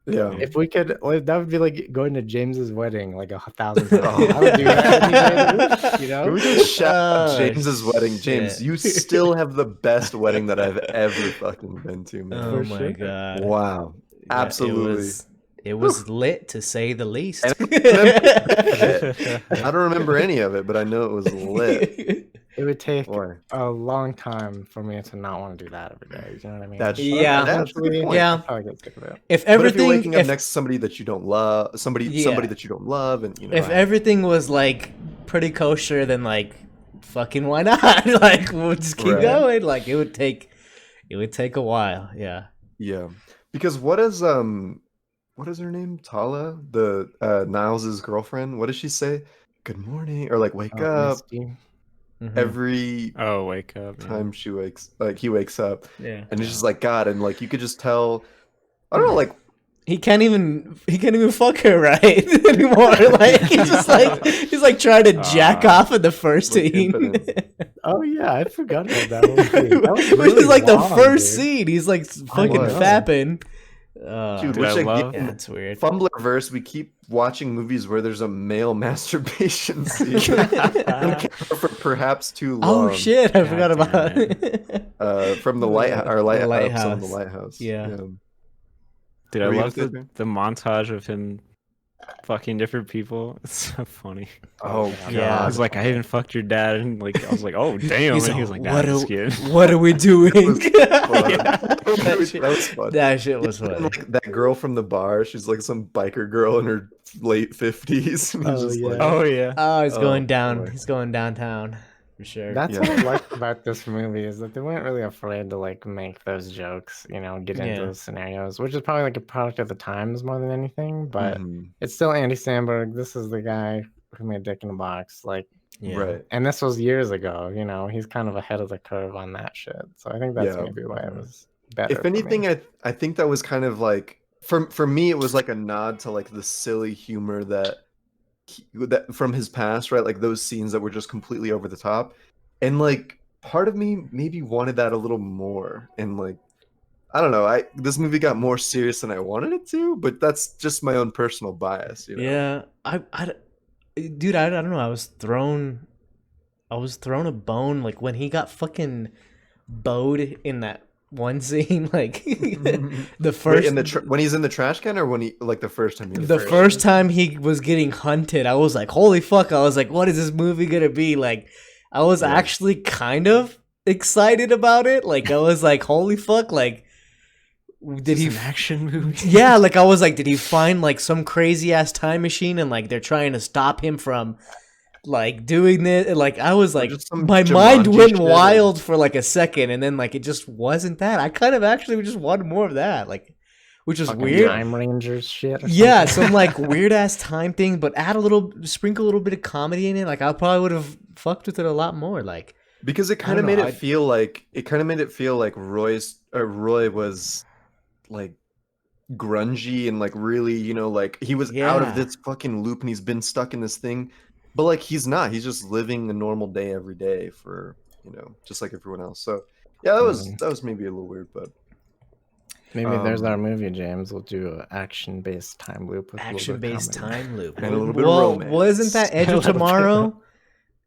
Yeah. If we could, like, that would be like going to James's wedding like 1,000 times. I would do that. You Can we know? just shout out Oh, James's wedding? James, shit. you still have the best wedding that I've ever fucking been to, man. Oh For my sure. god. Wow. Yeah, Absolutely. It was lit to say the least. And I don't remember any of it, but I know it was lit. It would take Boy. a long time for me to not want to do that every day. You know what I mean? That's Yeah. that's a good point. Yeah. I'd probably get sick of it. If But if you're everything, waking up if, next to somebody that you don't love, somebody Yeah. that you don't love, and you know, if everything was like pretty kosher, then like fucking why not? Like we'll just keep Right. going. Like it would take a while. Yeah. yeah, because what is her name? Tala, the Niles's girlfriend. What does she say? Good morning, or like wake up Misty. Mhm. every Oh, wake up. yeah. time he wakes up, Yeah. and it's just like God, and like you could just tell. I don't know, like He can't even fuck her right anymore. Like he's like trying to jack off in the first Look scene. impotent. Oh yeah, I forgot about that one. Too. That was Which really is like the long, first dude. scene. He's like fucking was. fapping. Dude, Did which I again, love- yeah, that's weird. Fumblerverse, we keep watching movies where there's a male masturbation scene for perhaps too long. Oh shit! I God forgot damn about it. it. From the light, our light, The episode on the lighthouse. lighthouse. Yeah. Dude, What I were you love gonna the, say, Jay? the montage of him fucking different people. It's so funny. Oh yeah. Yeah. I was like, I even fucked your dad, and like, I was like, oh damn, He's and he was like, nah, what, I'm just are, kidding. what are we doing? That was fun. That shit was And, funny. like, that girl from the bar, she's like some biker girl in her late 50s. And he's Oh, just yeah. like, Oh yeah. Oh, he's Oh, going down. boy. He's going downtown for sure. That's Yeah. what I liked about this movie is that they weren't really afraid to like make those jokes, you know, get into Yeah. those scenarios, which is probably like a product of the times more than anything. But mhm, it's still Andy Samberg. This is the guy who made Dick in a Box. Like, Yeah. right. and this was years ago. You know, he's kind of ahead of the curve on that shit. So I think that's Yeah. maybe why it Mhm. was better. If for me. anything, I think that was kind of like for me, it was like a nod to like the silly humor that from his past, right? Like those scenes that were just completely over the top, and like part of me maybe wanted that a little more. And like I don't know, this movie got more serious than I wanted it to, but that's just my own personal bias, you know? Yeah. Dude, I don't know. I was thrown a bone like when he got fucking bowed in that one scene, like the Wait, first in the when he's in the trash can, or when he like the first time he the first time he was getting hunted, I was like, holy fuck. I was like, what is this movie gonna be? Like, I was Yeah. actually kind of excited about it. Like, I was like, holy fuck. Like, did he an action movie? yeah, like I was like, did he find like some crazy ass time machine and like they're trying to stop him from like doing this? And, like I was like, just some my mind Jumanji went shit, wild for like a second, and then like it just wasn't that. I kind of actually just wanted more of that, like, which is Fucking weird. Time Rangers shit. Or Yeah, something. some like weird ass time thing, but sprinkle a little bit of comedy in it. Like I probably would have fucked with it a lot more. Like because it kind don't of made know, it feel like Roy was like grungy and like really, you know, like he was out of Yeah. this fucking loop and he's been stuck in this thing, but like he's not. He's just living a normal day every day for, you know, just like everyone else. So yeah, that was maybe a little weird, but Maybe there's Um, our movie, James. We'll do an action-based time loop with a little action bit of based comedy. time loop. And a little bit of Well, romance. wasn't that Edge A of little bit. Tomorrow?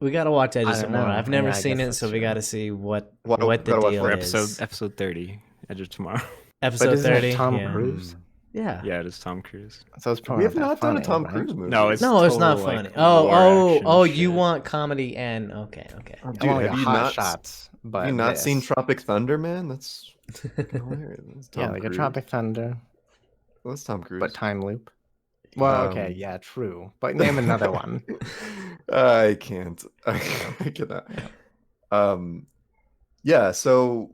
We gotta watch Edge I of don't Tomorrow. know. I've never Yeah, I seen guess it, that's so we true. gotta see what What- the gotta watch deal For is. episode 30, Edge of Tomorrow. Episode But isn't it 30. Tom yeah. Cruise? Yeah. Yeah, it is Tom Cruise. So it's we probably have not done a funny, Tom right? Cruise movie. No, it's No, it's not total, funny. like, Oh, war action oh, you shit. want comedy and okay. Oh, I dude, want like have a you hot not shots, but have you not seen this. Tropic Thunder, man? That's hilarious. That's Yeah, Tom like Cruise. a Tropic Thunder, Well, that's Tom Cruise. but time loop. Well, okay, Um, yeah, true. But name another one. I can't. I cannot. Yeah, so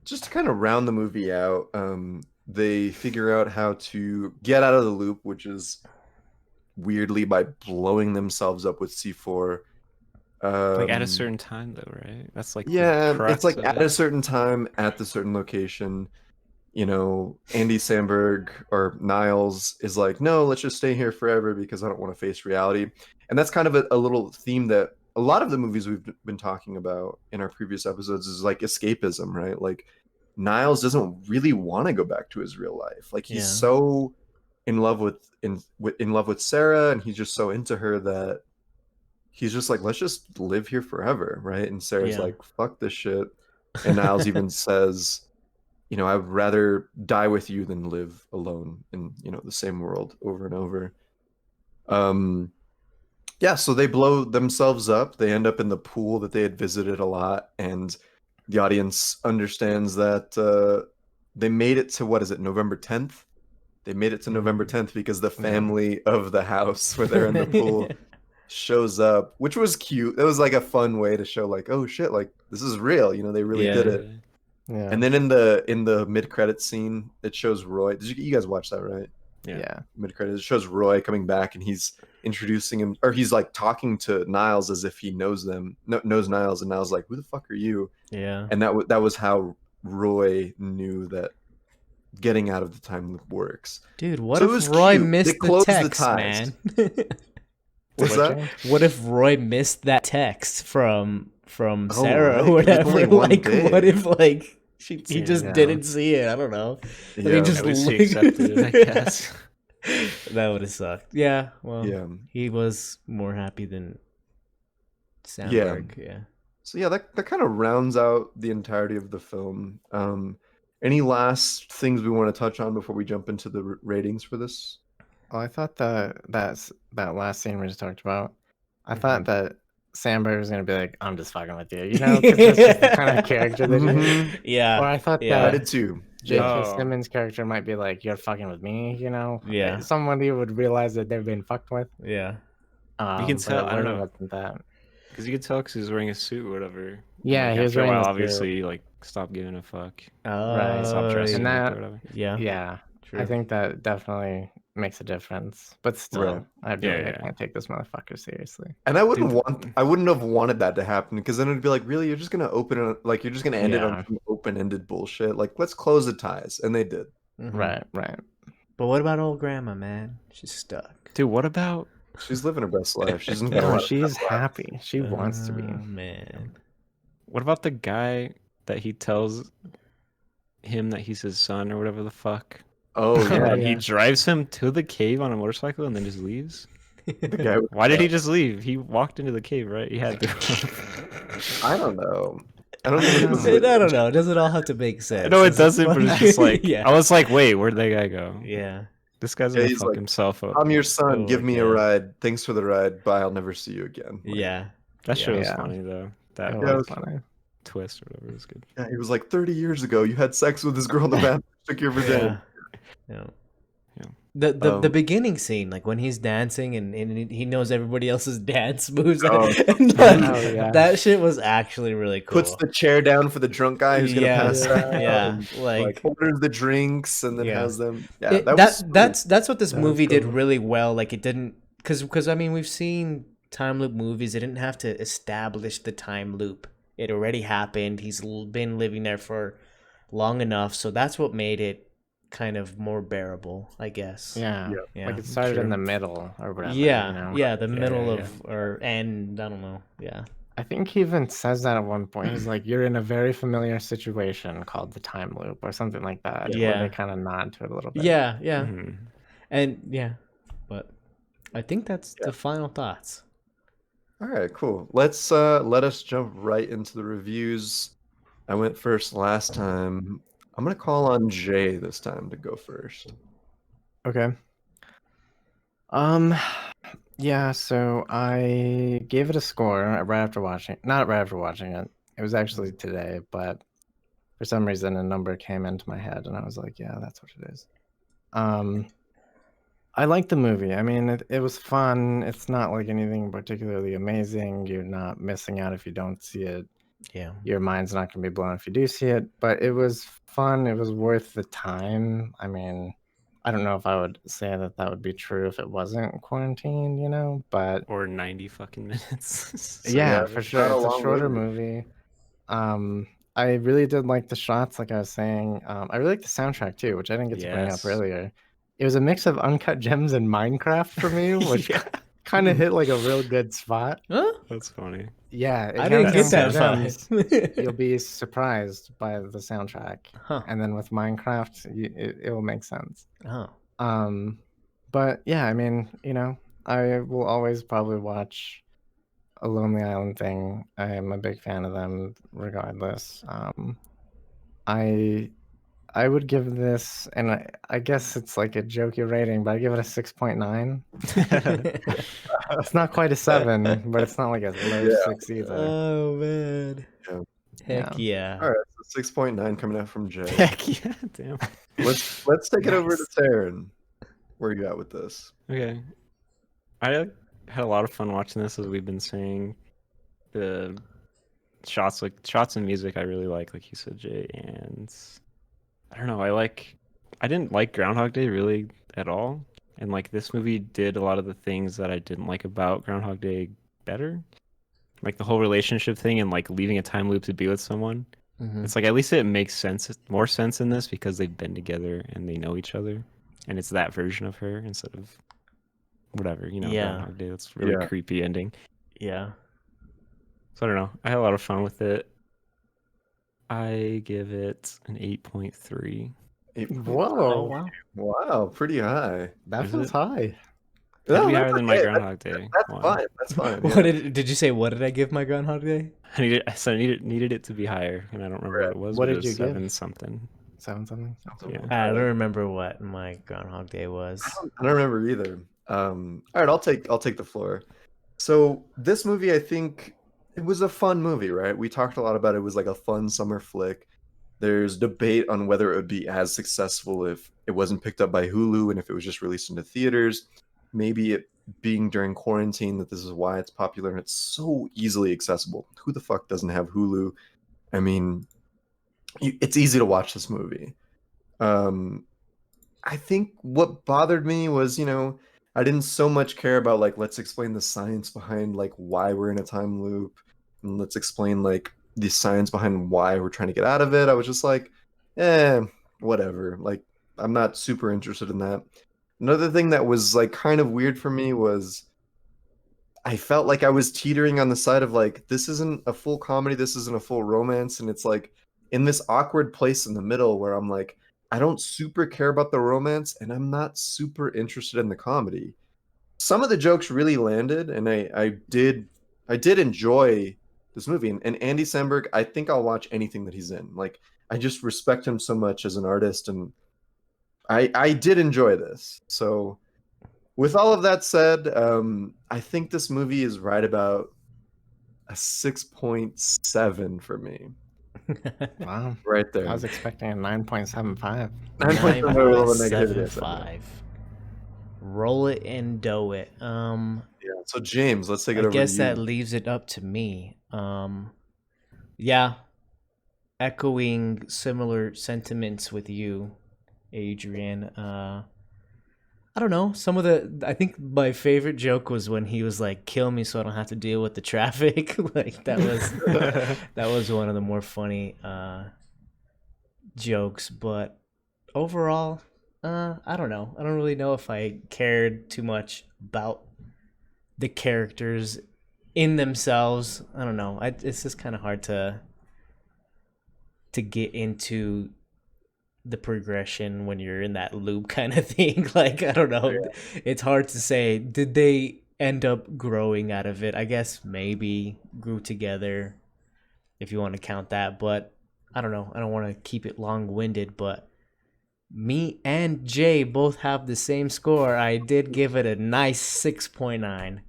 just to kind of round the movie out, they figure out how to get out of the loop, which is weirdly by blowing themselves up with C4. Like at a Um, certain time, though, right? That's like the yeah, crux it's like of at it. a certain time at the certain location. You know, Andy Samberg or Niles is like, no, let's just stay here forever because I don't want to face reality. And that's kind of a little theme that a lot of the movies we've been talking about in our previous episodes is like escapism, right? Like Niles doesn't really want to go back to his real life. Like he's Yeah. so in love with Sarah, and he's just so into her that he's just like, let's just live here forever, right? And Sarah's Yeah. like, fuck this shit. And Niles even says, you know, I'd rather die with you than live alone in, you know, the same world over and over. Yeah, so they blow themselves up. They end up in the pool that they had visited a lot, and the audience understands that they made it to, what is it, November 10th? They made it to November 10th because the family of the house where they're in the pool shows up, which was cute. It was like a fun way to show like, oh shit, like this is real, you know, they really did it. Yeah. And then in the mid-credit scene, it shows Roy. You guys watch that, right? yeah. Mid-credit, it shows Roy coming back, and he's introducing him, or he's like talking to Niles as if he knows knows Niles, and Niles like, who the fuck are you? Yeah. And that was how Roy knew that getting out of the time loop works. Dude, what So it was if Roy cute. missed They the closed the text, ties. man? What's What, that? James? What if Roy missed that text from Oh, Sarah right, or 'cause it's whatever? only one Like, day. what if like He just Yeah. didn't see it. I don't know. I mean, Yeah. just At least he look- accepted it, I guess. That would have sucked. Yeah. Well, Yeah. he was more happy than Sandberg. Yeah. So yeah, that kind of rounds out the entirety of the film. Any last things we want to touch on before we jump into the ratings for this? Oh, I thought that last scene we just talked about. I thought that Sandberg was gonna be like, "I'm just fucking with you," you know, because that's just the kind of character that he is. Mhm. Yeah. Or I thought Yeah. I that did too. J.K. Oh. Simmons' character might be like, "You're fucking with me," you know. Yeah. Somebody would realize that they're being fucked with. Yeah. You can But tell- it I don't really know. wasn't that. Because you could tell because he was wearing a suit or whatever. Yeah, like, he was after a wearing while, a obviously, he, like, stopped giving a fuck. Right. Stopped Oh, dressing And like that- it or whatever. yeah. Yeah, True. I think that definitely makes a difference. But still, Right. I'd be like, Yeah. I can't take this motherfucker seriously. And I wouldn't Dude. I wouldn't have wanted that to happen because then it'd be like, really, you're just gonna open it, like you're just gonna end it on Yeah. some open-ended bullshit. Like, let's close the ties, and they did. Mhm. Right. But what about old grandma, man? She's stuck. Dude, what about She's living her best life. She's got a No, lot of she's time left. happy. She wants to be. Oh, man. what about the guy that he tells him that he's his son or whatever the fuck? Oh yeah, Yeah. He drives him to the cave on a motorcycle and then just leaves. the guy. With Why did he just leave? He walked into the cave, right? He had to. I don't know. I don't think it was. I don't know. Does it all have to make sense? No, it Is doesn't. But it's just like yeah. I was like, wait, where'd that guy go? Yeah. This guy's Yeah, gonna he's fuck like, himself up. I'm your son. Oh Give my me a God. ride. Thanks for the ride. Bye. I'll never see you again. Like, Yeah. That shit was Yeah. funny though. That It Yeah, was okay. funny. twist or whatever was good. yeah, he was like 30 years ago. You had sex with this girl in the bathroom. Took your virginity. Yeah. Yeah. The beginning scene, like when he's dancing and he knows everybody else's dance moves, Oh. and, like, Oh, yeah. that shit was actually really cool. Puts the chair down for the drunk guy who's gonna Yeah, pass out. yeah, and, like- orders the drinks and then Yeah. has them. Yeah, It- that was that's what this That was movie did cool. really well. Like it didn't because I mean we've seen time loop movies. It didn't have to establish the time loop. It already happened. He's been living there for long enough, so that's what made it kind of more bearable, I guess. Yeah. Yeah. Like it started in true. the middle or whatever. Yeah, You know? yeah, the middle yeah, of or end. I don't know. Yeah, I think he even says that at one point. He's like, "You're in a very familiar situation called the time loop," or something like that. Yeah. Where they kind of nod to it a little bit. yeah, yeah, Mhm. and yeah, but I think that's the final thoughts. All right, cool. Let's let us jump right into the reviews. I went first last time. I'm gonna call on Jay this time to go first. Okay. Yeah, so I gave it a score right after watching, not right after watching it. It was actually today, but for some reason a number came into my head and I was like, yeah, that's what it is. I liked the movie. I mean, it was fun. It's not like anything particularly amazing. You're not missing out if you don't see it. Yeah, Your mind's not going to be blown if you do see it, but it was fun. It was worth the time. I mean, I don't know if I would say that that would be true if it wasn't quarantine, you know, but Or 90 fucking minutes. yeah, yeah, for it's sure. not a It's a long shorter movie. movie. I really did like the shots, like I was saying. I really like the soundtrack too, which I didn't get to bring up Yes. earlier. It was a mix of Uncut Gems and Minecraft for me, which Yeah. kind of hit like a real good spot. huh? That's funny. Yeah, it I kinda didn't get that sounds like vibe. You'll be surprised by the soundtrack, Huh. and then with Minecraft, it will make sense. Oh. But yeah, I mean, you know, I will always probably watch a Lonely Island thing. I am a big fan of them, regardless. I would give this, and I guess it's like a jokey rating, but I give it a 6.9. It's not quite a 7, but it's not like a low Yeah. 6 either. Oh man. Yeah. Heck yeah. All right, so 6.9 coming out from Jay. Heck yeah, damn. Let's take it over to Taryn. Where you at with this? Okay. I had a lot of fun watching this, as we've been saying. The shots and music I really like you said, Jay, and I don't know, I didn't like Groundhog Day really at all. And like this movie did a lot of the things that I didn't like about Groundhog Day better. Like the whole relationship thing and like leaving a time loop to be with someone. Mhm. It's like at least it makes more sense in this because they've been together and they know each other. And it's that version of her instead of whatever, Yeah. Groundhog Day. That's really Yeah. creepy ending. Yeah. So I don't know. I had a lot of fun with it. I give it an 8.3. Whoa, wow. Wow, pretty high. that Is feels it? high. That'd No, be that's higher than my okay. Groundhog Day That's one. fine. That's fine. What Yeah. did you say? What did I give my Groundhog Day? I said I needed it to be higher, and I don't remember what it was. What but it did was you give? 7 something. 7 something. Yeah. I don't remember what my Groundhog Day was. I don't remember either. All right, I'll take the floor. So this movie, I think it was a fun movie, right? We talked a lot about it. It was like a fun summer flick. There's debate on whether it would be as successful if it wasn't picked up by Hulu and if it was just released into theaters. Maybe it being during quarantine that this is why it's popular and it's so easily accessible. Who the fuck doesn't have Hulu? I mean, it's easy to watch this movie. I think what bothered me was, I didn't so much care about like let's explain the science behind like why we're in a time loop and let's explain like the science behind why we're trying to get out of it. I was just like, whatever. Like I'm not super interested in that. Another thing that was like kind of weird for me was I felt like I was teetering on the side of like this isn't a full comedy, this isn't a full romance, and it's like in this awkward place in the middle where I'm like I don't super care about the romance and I'm not super interested in the comedy. Some of the jokes really landed and I did enjoy this movie and Andy Samberg, I think I'll watch anything that he's in. Like I just respect him so much as an artist and I did enjoy this. So with all of that said, I think this movie is right about a 6.7 for me. Wow. Right there. I was expecting a 9.75. 9.7 with a little negativity. I said, 9.75. Roll it and dough it. yeah. So James, let's take it I over guess to that you. leaves it up to me. Yeah, echoing similar sentiments with you, Adrian. I don't know. I think my favorite joke was when he was like, "Kill me so I don't have to deal with the traffic." Like that was one of the more funny jokes. But overall, I don't know. I don't really know if I cared too much about the characters in themselves. I don't know. It's just kind of hard to get into the progression when you're in that loop kind of thing. Like I don't know. Yeah. It's hard to say. Did they end up growing out of it? I guess maybe grew together if you want to count that, but I don't know. I don't want to keep it long-winded, but me and Jay both have the same score. I did give it a nice 6.9.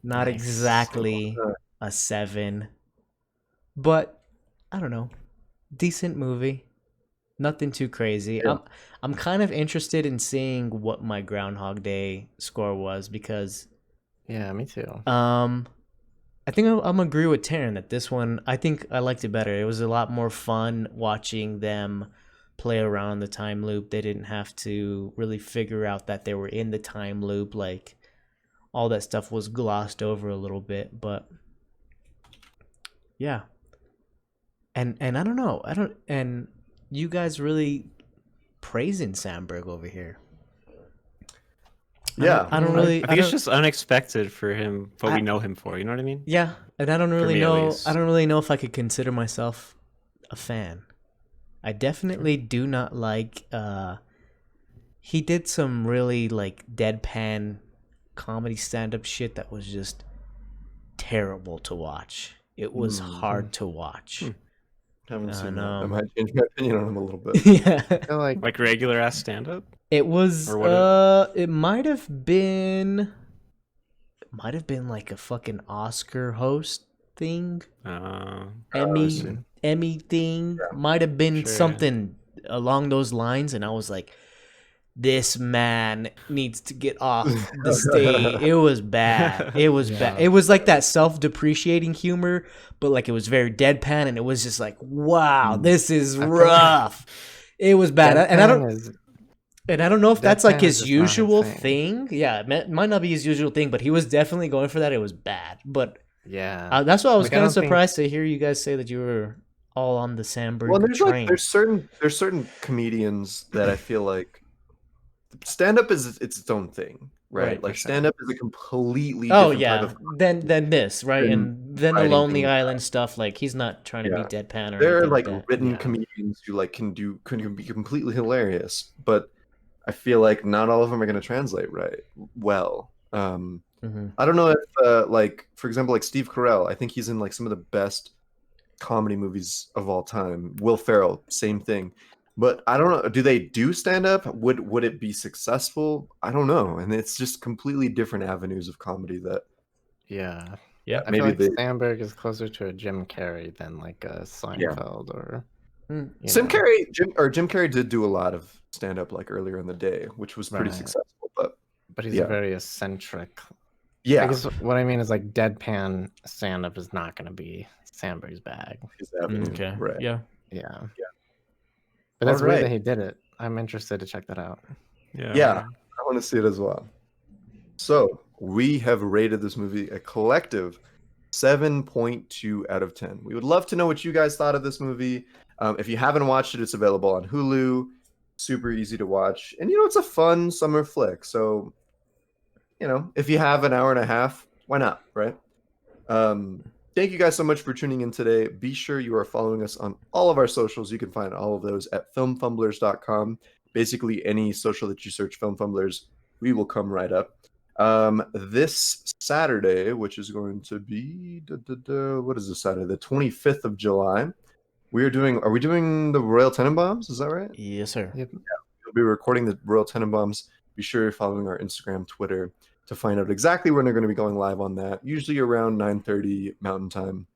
Not Nice. exactly a 7, but I don't know. Decent movie. Nothing too crazy. Yeah. I'm kind of interested in seeing what my Groundhog Day score was because Yeah, me too. I think I'm agree with Taryn that this one I think I liked it better. It was a lot more fun watching them play around the time loop. They didn't have to really figure out that they were in the time loop. Like all that stuff was glossed over a little bit, but yeah. And I don't know. And you guys really praising Sandberg over here. Yeah. I don't really. I think it's just unexpected for him, what we know him for. You know what I mean? Yeah, and I don't really me, at know. least. I don't really know if I could consider myself a fan. I definitely do not like. He did some really like deadpan comedy stand-up shit that was just terrible to watch. It was hard to watch. Haven't seen And, that. I might change my opinion on him a little bit. Yeah. I feel like Like regular ass stand up? It was Or what it might have been like a fucking Oscar host thing. Emmy thing. Might have been Sure. something along those lines, and I was like, this man needs to get off the stage. It was bad. It was bad. It was like that self-depreciating humor, but like it was very deadpan, and it was just like, wow, this is rough. It was bad, and I don't know if that's like deadpan is his just not his usual thing. thing. Yeah, it might not be his usual thing, but he was definitely going for that. It was bad, but yeah. that's why I was Like, I kind of don't think- surprised to hear you guys say that you were all on the Sandberg Well, there's train. there's certain comedians that I feel like stand up is its own thing. right? Right, for Like sure. stand up is a completely Oh different yeah, type of then this, right? than And then the writing Lonely things Island stuff, like he's not trying to be Yeah. deadpan or There are anything like like that. written Yeah. comedians who like can be completely hilarious, but I feel like not all of them are going to translate well. hmm I don't know if like for example like Steve Carell, I think he's in like some of the best comedy movies of all time. Will Ferrell, same thing. But I don't know, do they do stand up? Would it be successful? I don't know. And it's just completely different avenues of comedy that Yeah. Yeah. I feel maybe like they Sandberg is closer to a Jim Carrey than like a yeah. Seinfeld or Mm. you Jim know. Carrey Jim Carrey did do a lot of stand up like earlier in the day, which was pretty Right. successful, but But he's a yeah. very eccentric. I Yeah. guess what I mean is like deadpan stand up is not going to be Sandberg's bag. His avenue. Okay. Right. Yeah. Yeah. Yeah. But that's All weird right. that he did it. I'm interested to check that out. Yeah. I want to see it as well. So we have rated this movie a collective 7.2 out of 10. We would love to know what you guys thought of this movie. If you haven't watched it, it's available on Hulu. Super easy to watch. And, it's a fun summer flick. So, if you have an hour and a half, why not, right? Thank you guys so much for tuning in today. Be sure you are following us on all of our socials. You can find all of those at filmfumblers.com. Basically, any social that you search Film Fumblers, we will come right up. This Saturday, which is going to be what is this Saturday? The 25th of July. Are we doing the Royal Tenenbaums? Is that right? Yes, sir. Yep. We'll be recording the Royal Tenenbaums. Be sure you're following our Instagram, Twitter to find out exactly when they're going to be going live on that. Usually around 9:30 Mountain Time.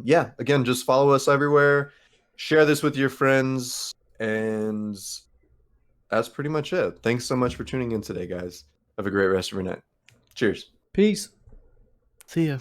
Yeah, again, just follow us everywhere. Share this with your friends, and that's pretty much it. Thanks so much for tuning in today, guys. Have a great rest of your night. Cheers. Peace. See ya.